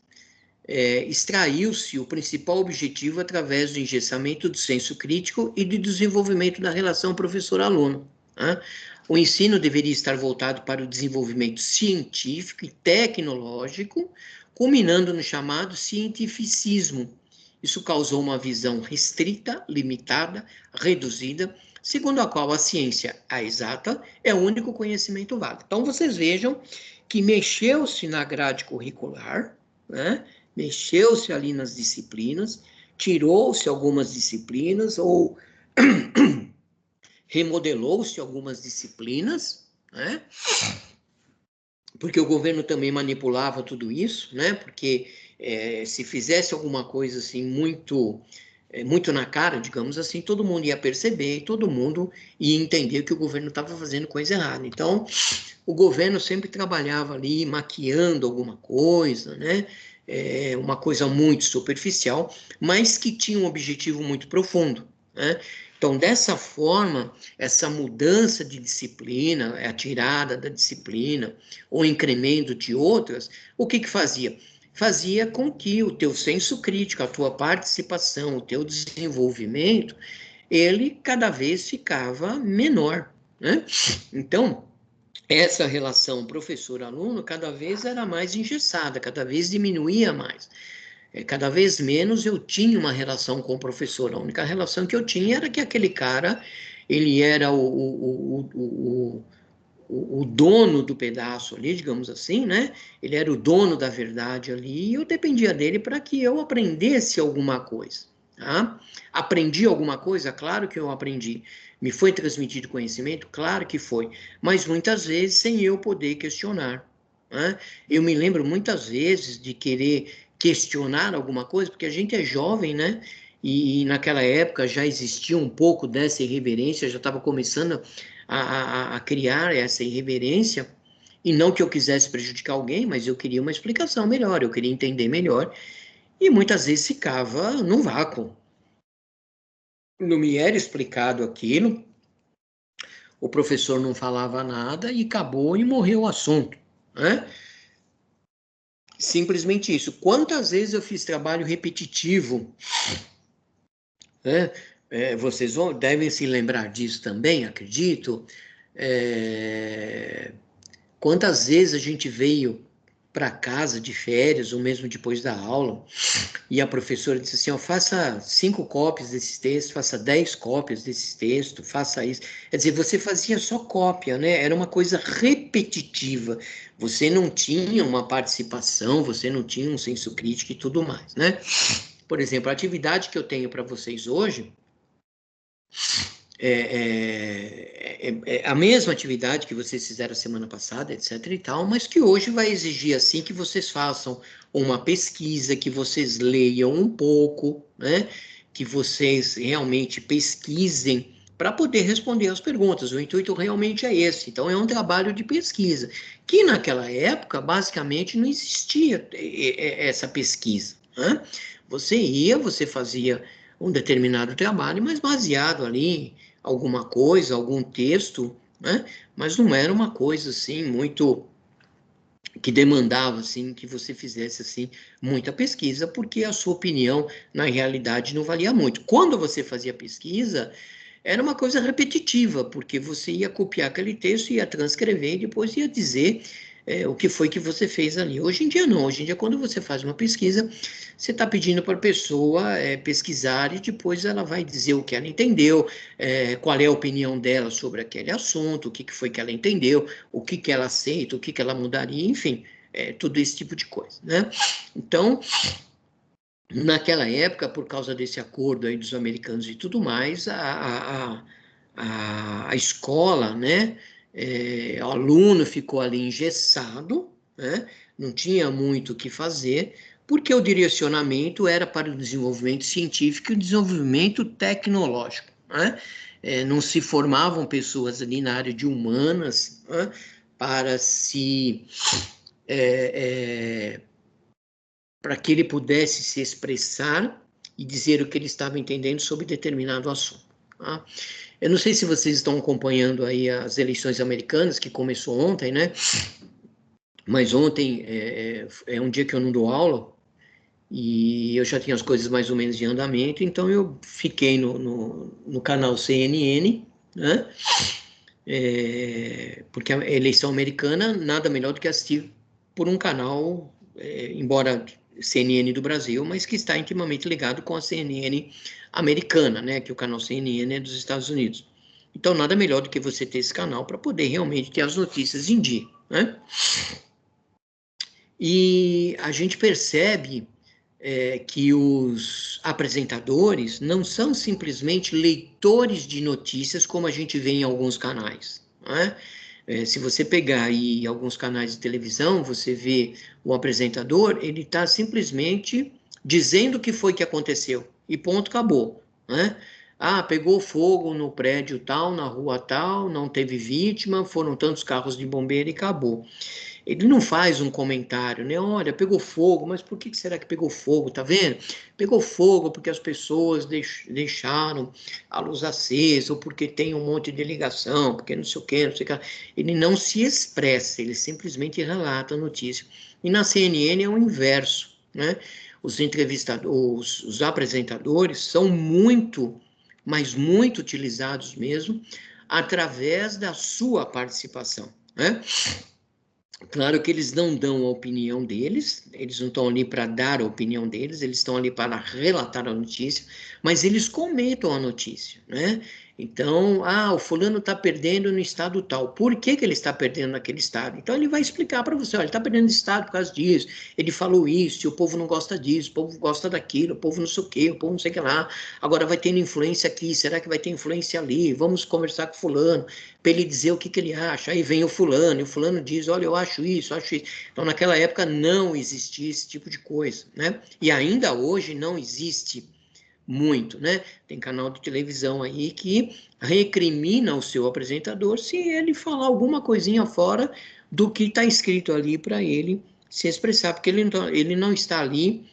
extraiu-se o principal objetivo através do engessamento do senso crítico e do desenvolvimento da relação professor-aluno, né? O ensino deveria estar voltado para o desenvolvimento científico e tecnológico, culminando no chamado cientificismo. Isso causou uma visão restrita, limitada, reduzida, segundo a qual a ciência, a exata, é o único conhecimento válido. Então, vocês vejam que mexeu-se na grade curricular, né? Mexeu-se ali nas disciplinas, tirou-se algumas disciplinas ou remodelou-se algumas disciplinas, né? Porque o governo também manipulava tudo isso, né? Porque se fizesse alguma coisa assim muito na cara, digamos assim, todo mundo ia perceber e todo mundo ia entender que o governo estava fazendo coisa errada. Então, o governo sempre trabalhava ali maquiando alguma coisa, né? Uma coisa muito superficial, mas que tinha um objetivo muito profundo, né? Então, dessa forma, essa mudança de disciplina, a tirada da disciplina, o incremento de outras, o que fazia? Fazia com que o teu senso crítico, a tua participação, o teu desenvolvimento, ele cada vez ficava menor, né? Então, essa relação professor-aluno cada vez era mais engessada, cada vez diminuía mais. Cada vez menos eu tinha uma relação com o professor. A única relação que eu tinha era que aquele cara, ele era o dono do pedaço ali, digamos assim, né? Ele era o dono da verdade ali e eu dependia dele para que eu aprendesse alguma coisa, tá? Aprendi alguma coisa? Claro que eu aprendi. Me foi transmitido conhecimento? Claro que foi. Mas muitas vezes sem eu poder questionar, né? Eu me lembro muitas vezes de querer questionar alguma coisa, porque a gente é jovem, né? E naquela época já existia um pouco dessa irreverência, já estava começando a criar essa irreverência, e não que eu quisesse prejudicar alguém, mas eu queria uma explicação melhor, eu queria entender melhor, e muitas vezes ficava no vácuo. Não me era explicado aquilo, o professor não falava nada e acabou e morreu o assunto, né? Simplesmente isso. Quantas vezes eu fiz trabalho repetitivo, né? Vocês devem se lembrar disso também, acredito. Quantas vezes a gente veio para casa de férias, ou mesmo depois da aula, e a professora disse assim, ó, faça 5 cópias desses textos, faça 10 cópias desses textos, faça isso. Quer dizer, você fazia só cópia, né? Era uma coisa repetitiva. Você não tinha uma participação, você não tinha um senso crítico e tudo mais, né? Por exemplo, a atividade que eu tenho para vocês hoje, a mesma atividade que vocês fizeram semana passada, etc e tal, mas que hoje vai exigir, assim, que vocês façam uma pesquisa, que vocês leiam um pouco, né? Que vocês realmente pesquisem para poder responder as perguntas. O intuito realmente é esse. Então, é um trabalho de pesquisa, que naquela época, basicamente, não existia essa pesquisa, né? Você fazia um determinado trabalho, mas baseado ali alguma coisa, algum texto, né? Mas não era uma coisa assim muito que demandava assim que você fizesse assim muita pesquisa, porque a sua opinião na realidade não valia muito. Quando você fazia pesquisa, era uma coisa repetitiva, porque você ia copiar aquele texto, ia transcrever e depois ia dizer o que foi que você fez ali. Hoje em dia não, hoje em dia quando você faz uma pesquisa, você está pedindo para a pessoa pesquisar e depois ela vai dizer o que ela entendeu, qual é a opinião dela sobre aquele assunto, o que, que foi que ela entendeu, o que, que ela aceita, o que, que ela mudaria, enfim, tudo esse tipo de coisa, né? Então, naquela época, por causa desse acordo aí dos americanos e tudo mais, a escola, né, o aluno ficou ali engessado, né, não tinha muito o que fazer, porque o direcionamento era para o desenvolvimento científico e o desenvolvimento tecnológico, né? Não se formavam pessoas ali na área de humanas, né, para se para que ele pudesse se expressar e dizer o que ele estava entendendo sobre determinado assunto. Tá? Eu não sei se vocês estão acompanhando aí as eleições americanas, que começou ontem, né? Mas ontem é um dia que eu não dou aula, e eu já tinha as coisas mais ou menos em andamento, então eu fiquei no canal CNN, né? Porque a eleição americana, nada melhor do que assistir por um canal, embora CNN do Brasil, mas que está intimamente ligado com a CNN americana, né? Que o canal CNN é dos Estados Unidos. Então, nada melhor do que você ter esse canal para poder realmente ter as notícias em dia, né? E a gente percebe que os apresentadores não são simplesmente leitores de notícias como a gente vê em alguns canais, né? Se você pegar aí alguns canais de televisão, você vê o apresentador, ele está simplesmente dizendo o que foi que aconteceu e ponto, acabou, né? Ah, pegou fogo no prédio tal, na rua tal, não teve vítima, foram tantos carros de bombeiro e acabou. Ele não faz um comentário, né? Olha, pegou fogo, mas por que será que pegou fogo? Tá vendo? Pegou fogo porque as pessoas deixaram a luz acesa, ou porque tem um monte de ligação, porque não sei o que, não sei o que. Ele não se expressa, ele simplesmente relata a notícia. E na CNN é o inverso, né? Os entrevistadores, os apresentadores são muito, mas muito utilizados mesmo, através da sua participação, né? Claro que eles não dão a opinião deles, eles não estão ali para dar a opinião deles, eles estão ali para relatar a notícia, mas eles comentam a notícia, né? Então, o fulano está perdendo no estado tal. Por que que ele está perdendo naquele estado? Então, ele vai explicar para você, olha, ele está perdendo no estado por causa disso, ele falou isso, o povo não gosta disso, o povo gosta daquilo, o povo não sei o quê, o povo não sei o que lá, agora vai tendo influência aqui, será que vai ter influência ali? Vamos conversar com o fulano, para ele dizer o que ele acha. Aí vem o fulano, e o fulano diz, olha, eu acho isso, acho isso. Então, naquela época não existia esse tipo de coisa, né? E ainda hoje não existe muito, né? Tem canal de televisão aí que recrimina o seu apresentador se ele falar alguma coisinha fora do que está escrito ali para ele se expressar, porque ele não está ali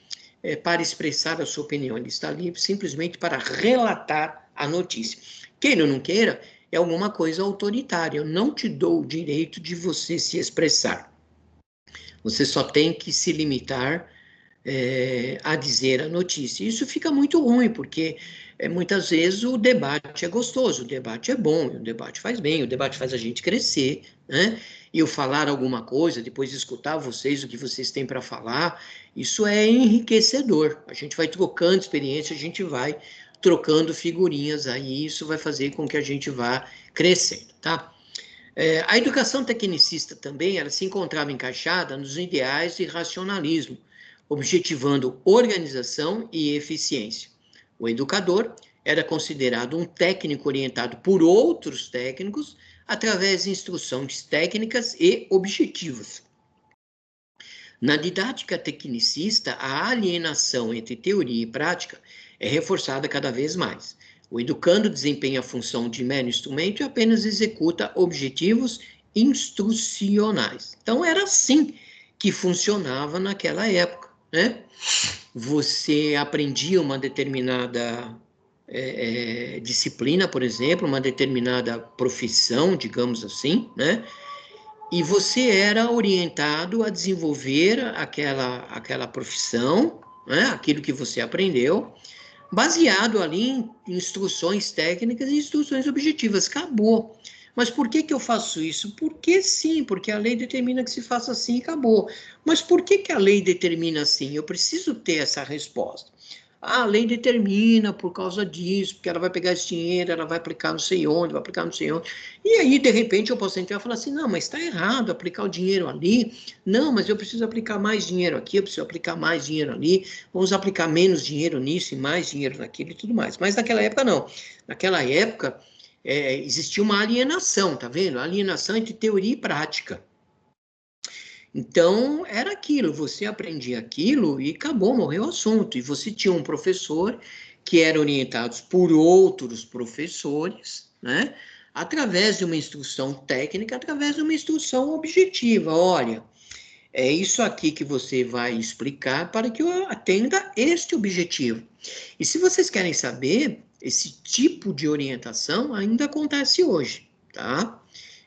para expressar a sua opinião, ele está ali simplesmente para relatar a notícia. Queira ou não queira, é alguma coisa autoritária. Eu não te dou o direito de você se expressar. Você só tem que se limitar a dizer a notícia. Isso fica muito ruim, porque muitas vezes o debate é gostoso, o debate é bom, o debate faz bem, o debate faz a gente crescer, né? E eu falar alguma coisa, depois escutar vocês, o que vocês têm para falar, isso é enriquecedor. A gente vai trocando experiência, a gente vai trocando figurinhas aí, isso vai fazer com que a gente vá crescendo, tá? A educação tecnicista também, ela se encontrava encaixada nos ideais de racionalismo, objetivando organização e eficiência. O educador era considerado um técnico orientado por outros técnicos através de instruções técnicas e objetivas. Na didática tecnicista, a alienação entre teoria e prática é reforçada cada vez mais. O educando desempenha a função de mero instrumento e apenas executa objetivos instrucionais. Então, era assim que funcionava naquela época, né? Você aprendia uma determinada disciplina, por exemplo, uma determinada profissão, digamos assim, né? E você era orientado a desenvolver aquela profissão, né? Aquilo que você aprendeu, baseado ali em instruções técnicas e instruções objetivas. Acabou. Mas por que eu faço isso? Porque sim, porque a lei determina que se faça assim e acabou. Mas por que a lei determina assim? Eu preciso ter essa resposta. A lei determina por causa disso, porque ela vai pegar esse dinheiro, ela vai aplicar não sei onde, vai aplicar não sei onde. E aí, de repente, eu posso entrar e falar assim, não, mas está errado aplicar o dinheiro ali. Não, mas eu preciso aplicar mais dinheiro aqui, eu preciso aplicar mais dinheiro ali. Vamos aplicar menos dinheiro nisso e mais dinheiro naquilo e tudo mais. Mas naquela época, não. Naquela época, existia uma alienação, tá vendo? Alienação entre teoria e prática. Então, era aquilo, você aprendia aquilo e acabou, morreu o assunto. E você tinha um professor que era orientado por outros professores, né? Através de uma instrução técnica, através de uma instrução objetiva. Olha, é isso aqui que você vai explicar para que eu atenda este objetivo. E se vocês querem saber, esse tipo de orientação ainda acontece hoje, tá?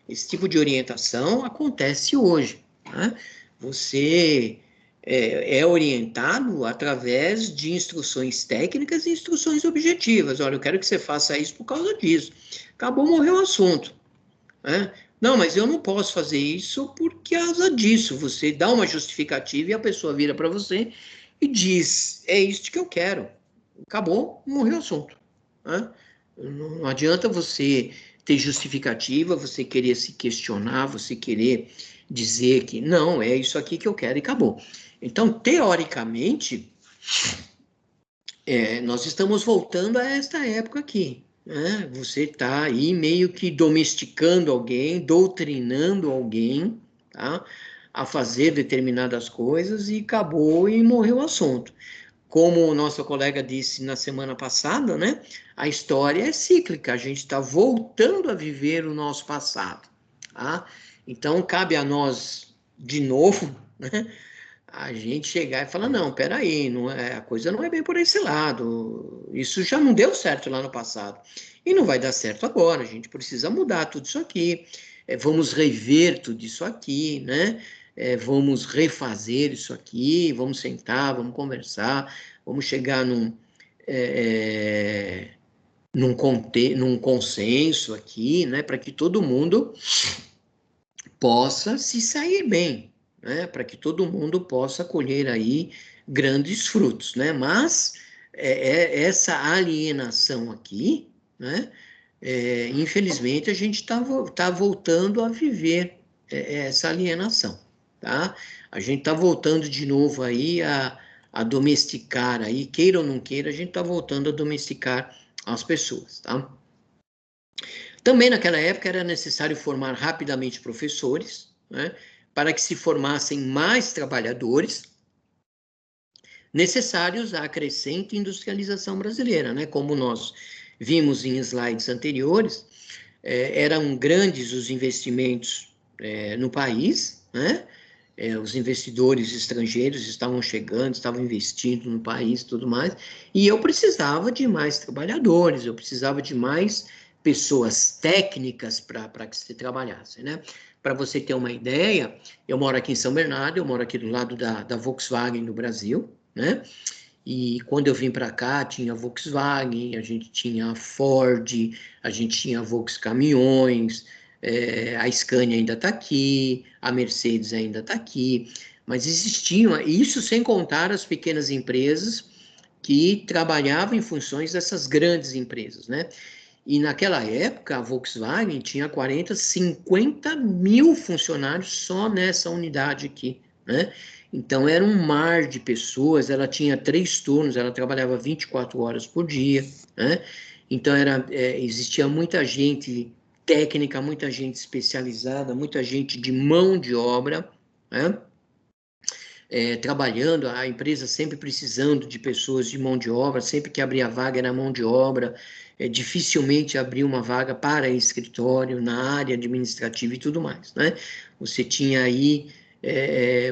Esse tipo de orientação acontece hoje. Tá? Você é orientado através de instruções técnicas e instruções objetivas. Olha, eu quero que você faça isso por causa disso. Acabou, morreu o assunto. Né? Não, mas eu não posso fazer isso por causa disso. Você dá uma justificativa e a pessoa vira para você e diz, é isso que eu quero. Acabou, morreu o assunto. Né? Não adianta você ter justificativa, você querer se questionar, você querer dizer que não, é isso aqui que eu quero e acabou. Então, teoricamente, nós estamos voltando a esta época aqui. Né? Você está aí meio que domesticando alguém, doutrinando alguém, tá? A fazer determinadas coisas e acabou e morreu o assunto. Como o nosso colega disse na semana passada, né? A história é cíclica, a gente está voltando a viver o nosso passado, tá? Então, cabe a nós, de novo, né? A gente chegar e falar, não, peraí, não é, a coisa não é bem por esse lado, isso já não deu certo lá no passado, e não vai dar certo agora, a gente precisa mudar tudo isso aqui, vamos rever tudo isso aqui, né? Vamos refazer isso aqui, vamos sentar, vamos conversar, vamos chegar num consenso aqui, né? Para que todo mundo possa se sair bem, né? Para que todo mundo possa colher aí grandes frutos, né? Mas essa alienação aqui, né? Infelizmente a gente tá voltando a viver essa alienação, tá? A gente está voltando de novo aí a domesticar aí, queira ou não queira, a gente está voltando a domesticar as pessoas, tá? Também naquela época era necessário formar rapidamente professores, né, para que se formassem mais trabalhadores necessários à crescente industrialização brasileira, né? Como nós vimos em slides anteriores, eram grandes os investimentos no país, né? Os investidores estrangeiros estavam chegando, estavam investindo no país e tudo mais, e eu precisava de mais trabalhadores, eu precisava de mais pessoas técnicas para que se trabalhasse, né? Para você ter uma ideia, eu moro aqui em São Bernardo, eu moro aqui do lado da Volkswagen no Brasil, né? E quando eu vim para cá, tinha Volkswagen, a gente tinha Ford, a gente tinha Volks Caminhões, a Scania ainda está aqui, a Mercedes ainda está aqui, mas existiam, isso sem contar as pequenas empresas que trabalhavam em funções dessas grandes empresas, né? E naquela época, a Volkswagen tinha 40, 50 mil funcionários só nessa unidade aqui, né? Então, era um mar de pessoas, ela tinha 3 turnos, ela trabalhava 24 horas por dia, né? Então, existia muita gente técnica, muita gente especializada, muita gente de mão de obra, né? Trabalhando, a empresa sempre precisando de pessoas de mão de obra, sempre que abria vaga era mão de obra, dificilmente abria uma vaga para escritório, na área administrativa e tudo mais, né? Você tinha aí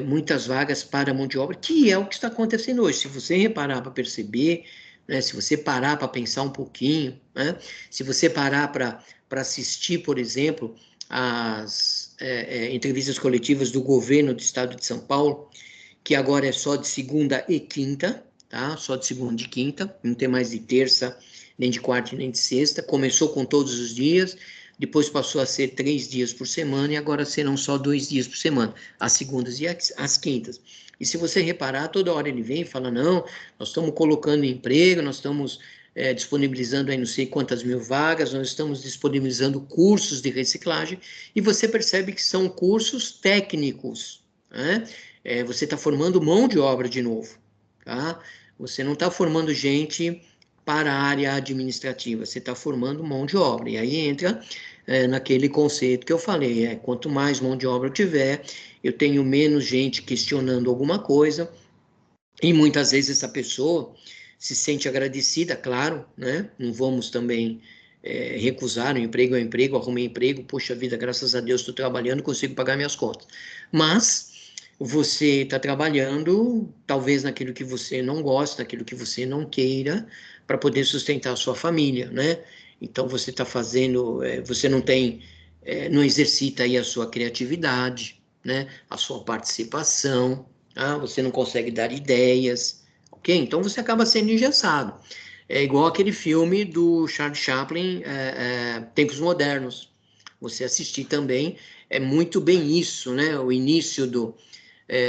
muitas vagas para mão de obra, que é o que está acontecendo hoje. Se você reparar para perceber, né, se você parar para pensar um pouquinho, né, se você parar para assistir, por exemplo, as entrevistas coletivas do governo do estado de São Paulo, que agora é só de segunda e quinta, tá? Só de segunda e quinta, não tem mais de terça, nem de quarta, nem de sexta. Começou com todos os dias, depois passou a ser 3 dias por semana e agora serão só 2 dias por semana, as segundas e as quintas. E se você reparar, toda hora ele vem e fala, não, nós estamos colocando emprego, nós estamos disponibilizando aí não sei quantas mil vagas, nós estamos disponibilizando cursos de reciclagem, e você percebe que são cursos técnicos, né? Você está formando mão de obra de novo, tá? Você não está formando gente para a área administrativa, você está formando mão de obra. E aí entra naquele conceito que eu falei, quanto mais mão de obra eu tiver, eu tenho menos gente questionando alguma coisa, e muitas vezes essa pessoa se sente agradecida, claro, né? Não vamos também recusar, o emprego é o emprego, arrumei emprego, poxa vida, graças a Deus estou trabalhando, consigo pagar minhas contas. Mas você está trabalhando, talvez naquilo que você não gosta, naquilo que você não queira, para poder sustentar a sua família, né? Então você está fazendo, você não exercita aí a sua criatividade, né? A sua participação, tá? Você não consegue dar ideias, ok? Então você acaba sendo engessado. É igual aquele filme do Charles Chaplin, Tempos Modernos. Você assistir também, é muito bem isso, né? O início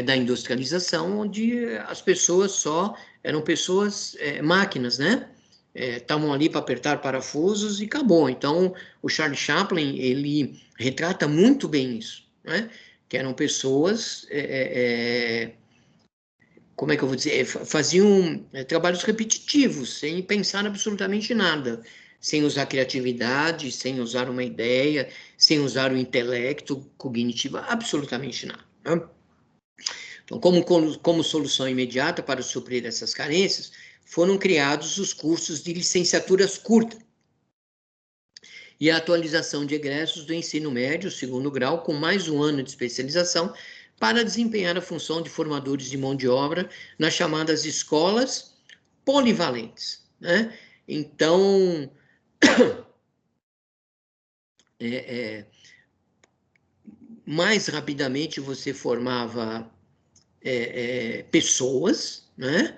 da industrialização, onde as pessoas só eram pessoas, máquinas, né? Estavam ali para apertar parafusos e acabou. Então, o Charles Chaplin, ele retrata muito bem isso, né? Que eram pessoas, como é que eu vou dizer, faziam trabalhos repetitivos, sem pensar absolutamente nada, sem usar criatividade, sem usar uma ideia, sem usar o intelecto cognitivo, absolutamente nada, né? Então, como solução imediata para suprir essas carências, foram criados os cursos de licenciaturas curtas e a atualização de egressos do ensino médio, segundo grau, com mais um ano de especialização, para desempenhar a função de formadores de mão de obra nas chamadas escolas polivalentes, né? Então, mais rapidamente você formava pessoas, né?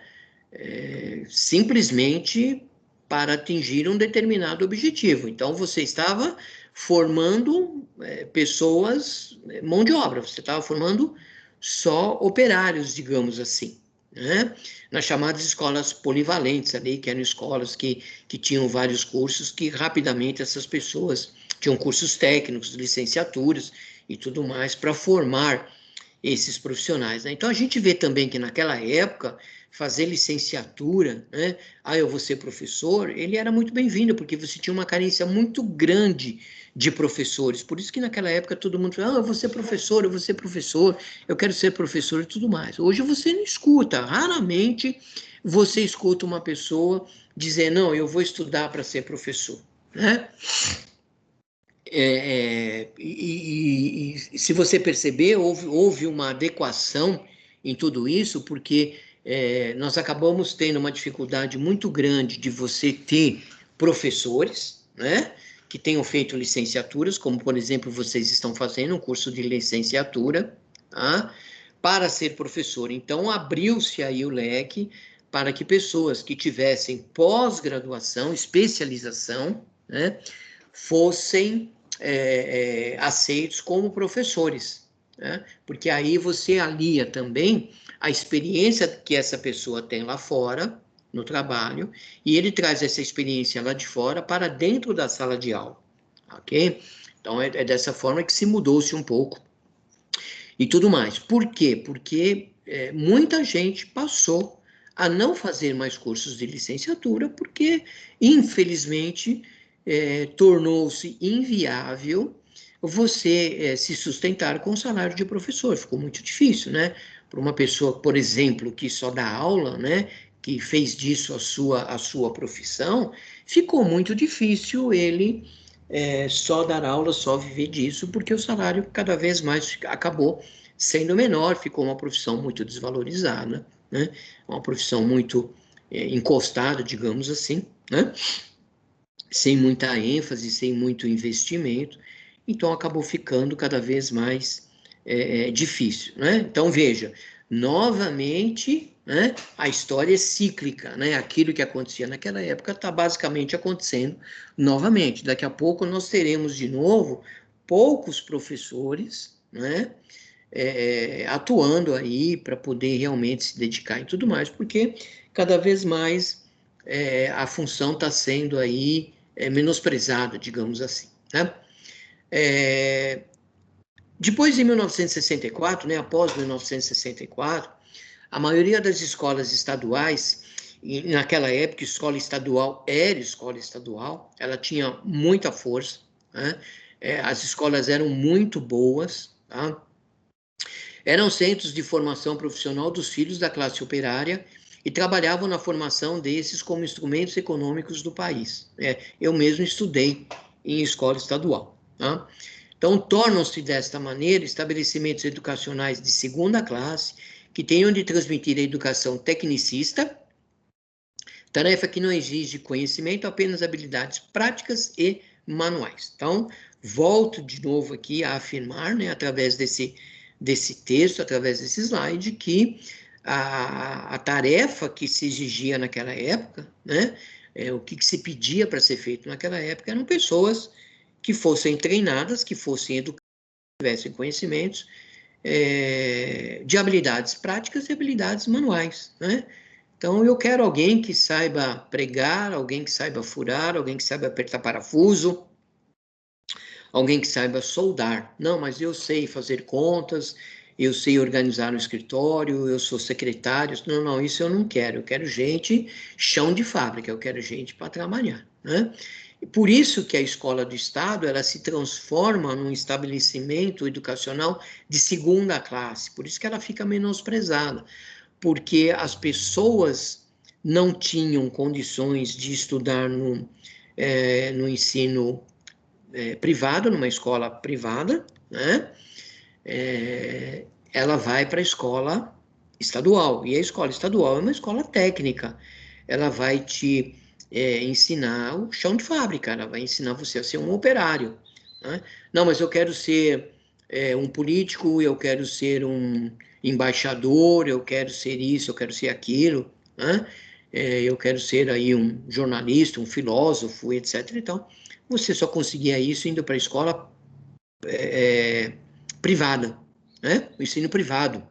Simplesmente para atingir um determinado objetivo. Então, você estava formando pessoas, mão de obra, você estava formando só operários, digamos assim, né? Nas chamadas escolas polivalentes ali, que eram escolas que tinham vários cursos, que rapidamente essas pessoas tinham cursos técnicos, licenciaturas e tudo mais para formar esses profissionais, né? Então, a gente vê também que naquela época, fazer licenciatura, né? Eu vou ser professor, ele era muito bem-vindo, porque você tinha uma carência muito grande de professores. Por isso que naquela época todo mundo falava, eu vou ser professor, eu vou ser professor, eu quero ser professor e tudo mais. Hoje você não escuta, raramente você escuta uma pessoa dizer, não, eu vou estudar para ser professor, né? E se você perceber, houve uma adequação em tudo isso, porque nós acabamos tendo uma dificuldade muito grande de você ter professores, né, que tenham feito licenciaturas, como, por exemplo, vocês estão fazendo um curso de licenciatura, tá, para ser professor. Então, abriu-se aí o leque para que pessoas que tivessem pós-graduação, especialização, né, fossem aceitos como professores, né? Porque aí você alia também a experiência que essa pessoa tem lá fora, no trabalho, e ele traz essa experiência lá de fora para dentro da sala de aula, ok? Então, é dessa forma que se mudou-se um pouco e tudo mais. Por quê? Porque muita gente passou a não fazer mais cursos de licenciatura, porque, infelizmente, tornou-se inviável você se sustentar com o salário de professor. Ficou muito difícil, né? Para uma pessoa, por exemplo, que só dá aula, né? Que fez disso a sua profissão, ficou muito difícil ele só dar aula, só viver disso, porque o salário cada vez mais acabou sendo menor, ficou uma profissão muito desvalorizada, né? Uma profissão muito encostada, digamos assim, né? Sem muita ênfase, sem muito investimento, então acabou ficando cada vez mais difícil, né? Então veja, novamente, né, a história é cíclica, né? Aquilo que acontecia naquela época está basicamente acontecendo novamente. Daqui a pouco nós teremos de novo poucos professores, né, atuando aí para poder realmente se dedicar e tudo mais, porque cada vez mais a função está sendo aí menosprezada, digamos assim, né? Depois de 1964, né, após 1964, a maioria das escolas estaduais, e naquela época, escola estadual era escola estadual, ela tinha muita força, né? As escolas eram muito boas, tá? Eram centros de formação profissional dos filhos da classe operária e trabalhavam na formação desses como instrumentos econômicos do país. Eu mesmo estudei em escola estadual, tá? Então, tornam-se desta maneira estabelecimentos educacionais de segunda classe que tenham de transmitir a educação tecnicista, tarefa que não exige conhecimento, apenas habilidades práticas e manuais. Então, volto de novo aqui a afirmar, né, através desse texto, através desse slide, que a tarefa que se exigia naquela época, né, o que se pedia para ser feito naquela época, eram pessoas que fossem treinadas, que fossem educadas, que tivessem conhecimentos de habilidades práticas e habilidades manuais, né? Então, eu quero alguém que saiba pregar, alguém que saiba furar, alguém que saiba apertar parafuso, alguém que saiba soldar. Não, mas eu sei fazer contas, eu sei organizar um escritório, eu sou secretário. Não, não, isso eu não quero. Eu quero gente chão de fábrica, eu quero gente para trabalhar, né? E por isso que a escola do Estado, ela se transforma num estabelecimento educacional de segunda classe, por isso que ela fica menosprezada, porque as pessoas não tinham condições de estudar no ensino privado, numa escola privada, né? Ela vai para a escola estadual, e a escola estadual é uma escola técnica, ela vai te ensinar o chão de fábrica, ela vai ensinar você a ser um operário, né? Não, mas eu quero ser um político, eu quero ser um embaixador, eu quero ser isso, eu quero ser aquilo, né? Eu quero ser aí um jornalista, um filósofo, etc. Então, você só conseguia isso indo para a escola privada, né? O ensino privado.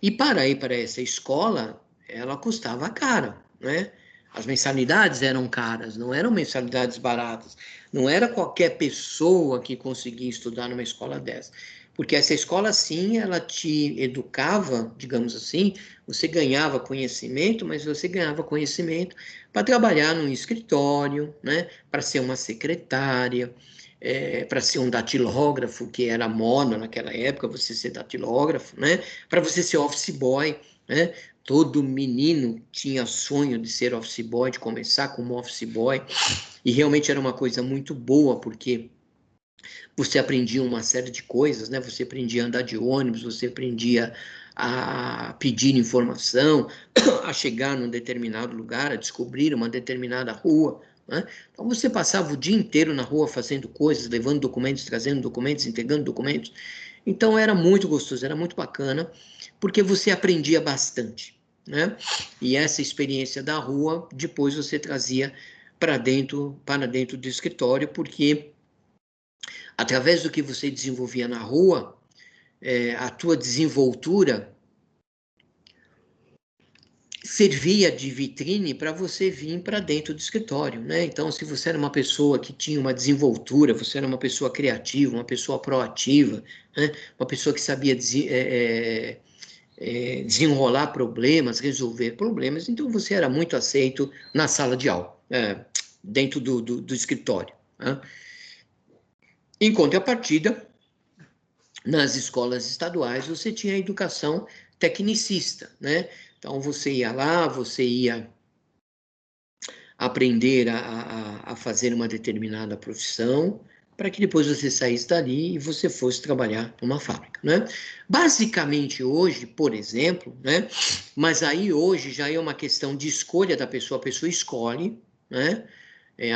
E para ir para essa escola, ela custava caro, né? As mensalidades eram caras, não eram mensalidades baratas. Não era qualquer pessoa que conseguia estudar numa escola dessa. Porque essa escola, sim, ela te educava, digamos assim, você ganhava conhecimento, mas você ganhava conhecimento para trabalhar num escritório, né? Para ser uma secretária, para ser um datilógrafo, que era moda naquela época, você ser datilógrafo, né? Para você ser office boy, né? Todo menino tinha sonho de ser office boy, de começar como office boy, e realmente era uma coisa muito boa, porque você aprendia uma série de coisas, né? Você aprendia a andar de ônibus, você aprendia a pedir informação, a chegar num determinado lugar, a descobrir uma determinada rua, né? Então você passava o dia inteiro na rua fazendo coisas, levando documentos, trazendo documentos, entregando documentos. Então era muito gostoso, era muito bacana, porque você aprendia bastante, né? E essa experiência da rua, depois você trazia para dentro do escritório, porque através do que você desenvolvia na rua, a tua desenvoltura servia de vitrine para você vir para dentro do escritório, né? Então, se você era uma pessoa que tinha uma desenvoltura, você era uma pessoa criativa, uma pessoa proativa, né? Uma pessoa que sabia desenrolar problemas, resolver problemas, então você era muito aceito na sala de aula, dentro do escritório. Né? Em contrapartida, nas escolas estaduais, você tinha a educação tecnicista, né? Então, você ia lá, você ia aprender a fazer uma determinada profissão, para que depois você saísse dali e você fosse trabalhar numa fábrica, né? Basicamente hoje, por exemplo, né? Mas aí hoje já é uma questão de escolha da pessoa, a pessoa escolhe, né?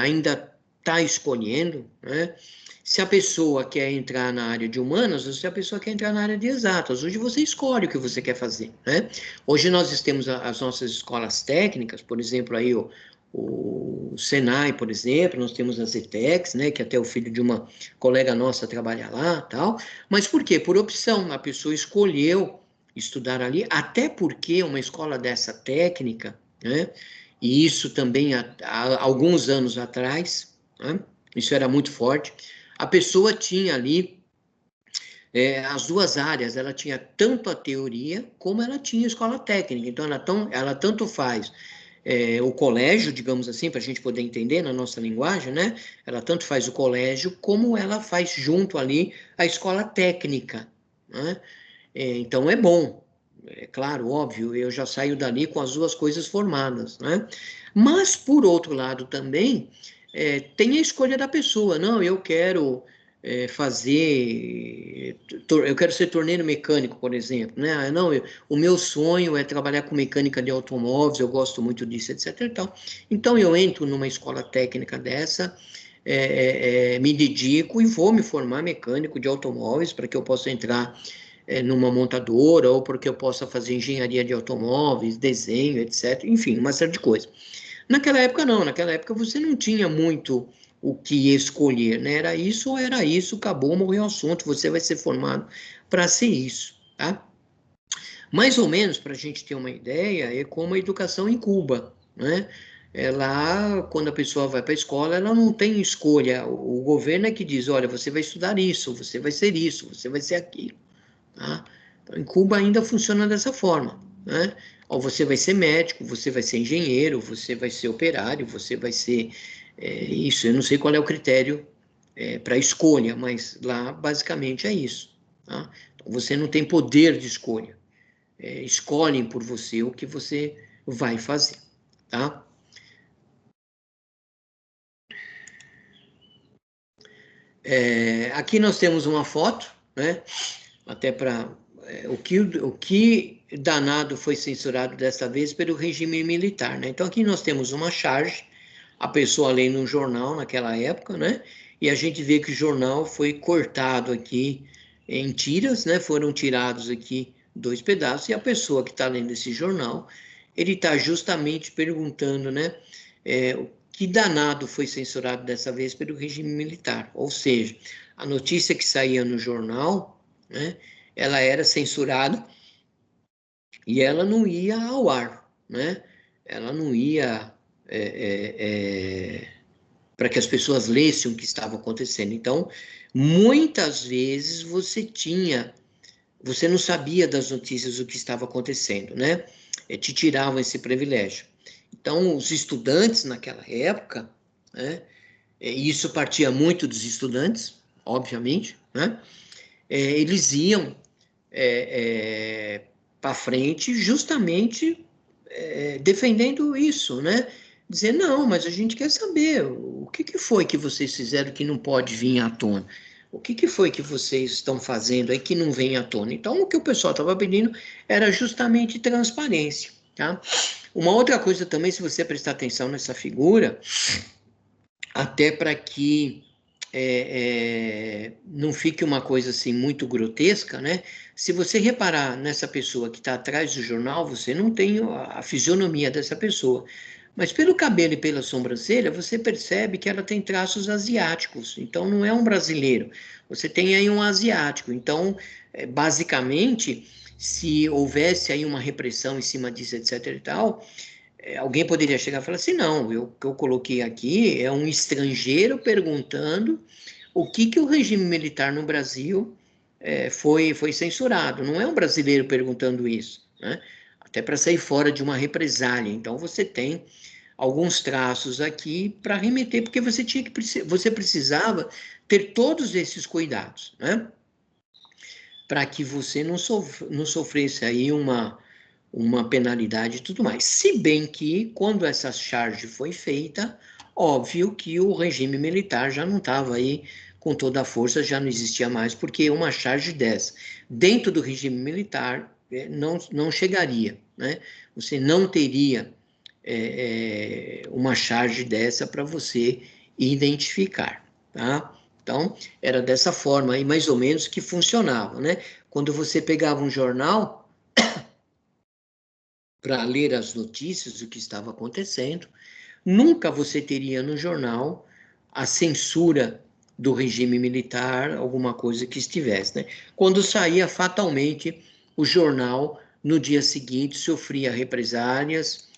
Ainda está escolhendo, né? Se a pessoa quer entrar na área de humanas ou se a pessoa quer entrar na área de exatas. Hoje você escolhe o que você quer fazer, né? Hoje nós temos as nossas escolas técnicas, por exemplo, aí o Senai, por exemplo, nós temos as ETECs, né, que até o filho de uma colega nossa trabalha lá, tal. Mas por quê? Por opção, a pessoa escolheu estudar ali, até porque uma escola dessa técnica, né, e isso também há alguns anos atrás, né, isso era muito forte, a pessoa tinha ali as duas áreas, ela tinha tanto a teoria como ela tinha a escola técnica, então ela tanto faz o colégio, digamos assim, para a gente poder entender na nossa linguagem, né? Ela tanto faz o colégio como ela faz junto ali a escola técnica, né? Então é bom, é claro, óbvio, eu já saio dali com as duas coisas formadas, né? Mas, por outro lado, também tem a escolha da pessoa, não, eu quero eu quero ser torneiro mecânico, por exemplo, né? Não, o meu sonho é trabalhar com mecânica de automóveis, eu gosto muito disso, etc. Então eu entro numa escola técnica dessa, me dedico e vou me formar mecânico de automóveis para que eu possa entrar numa montadora ou porque eu possa fazer engenharia de automóveis, desenho, etc. Enfim, uma série de coisas. Naquela época não, naquela época você não tinha muito o que escolher, né? Era isso, acabou, morreu o assunto, você vai ser formado para ser isso, tá? Mais ou menos, para a gente ter uma ideia, é como a educação em Cuba, né? Lá, quando a pessoa vai para a escola, ela não tem escolha, o governo é que diz, olha, você vai estudar isso, você vai ser isso, você vai ser aquilo, tá? Então, em Cuba ainda funciona dessa forma, né? Ou você vai ser médico, você vai ser engenheiro, você vai ser operário, você vai ser isso. Eu não sei qual é o critério para escolha, mas lá basicamente é isso, tá? Então, você não tem poder de escolha. Escolhem por você o que você vai fazer, tá? Aqui nós temos uma foto, né? Até para o que danado foi censurado dessa vez pelo regime militar, né? Então aqui nós temos uma charge, a pessoa lendo um jornal naquela época, né? E a gente vê que o jornal foi cortado aqui em tiras, né? Foram tirados aqui dois pedaços e a pessoa que está lendo esse jornal, ele está justamente perguntando, né? O que danado foi censurado dessa vez pelo regime militar, ou seja, a notícia que saía no jornal, né? Ela era censurada e ela não ia ao ar, né? Ela não ia para que as pessoas lessem o que estava acontecendo. Então, muitas vezes você não sabia das notícias o que estava acontecendo, né? Te tiravam esse privilégio. Então, os estudantes naquela época, né? E isso partia muito dos estudantes, obviamente, né? Eles iam para frente justamente defendendo isso, né? Dizer, não, mas a gente quer saber o que foi que vocês fizeram que não pode vir à tona. O que foi que vocês estão fazendo aí que não vem à tona? Então, o que o pessoal estava pedindo era justamente transparência, tá? Uma outra coisa também, se você prestar atenção nessa figura, até para que não fique uma coisa assim muito grotesca, né? Se você reparar nessa pessoa que está atrás do jornal, você não tem a fisionomia dessa pessoa. Mas pelo cabelo e pela sobrancelha, você percebe que ela tem traços asiáticos. Então, não é um brasileiro. Você tem aí um asiático. Então, basicamente, se houvesse aí uma repressão em cima disso, etc e tal, alguém poderia chegar e falar assim, não, o que eu coloquei aqui é um estrangeiro perguntando o que o regime militar no Brasil foi censurado. Não é um brasileiro perguntando isso, né? Até para sair fora de uma represália. Então, você tem alguns traços aqui para remeter, porque você precisava ter todos esses cuidados, né? Para que você não sofresse aí uma penalidade e tudo mais. Se bem que, quando essa charge foi feita, óbvio que o regime militar já não estava aí com toda a força, já não existia mais, porque uma charge dessa, dentro do regime militar, não chegaria, né? Você não teria uma charge dessa para você identificar, tá? Então, era dessa forma aí, mais ou menos, que funcionava, né? Quando você pegava um jornal para ler as notícias do que estava acontecendo, nunca você teria no jornal a censura do regime militar, alguma coisa que estivesse, né? Quando saía, fatalmente, o jornal, no dia seguinte, sofria represálias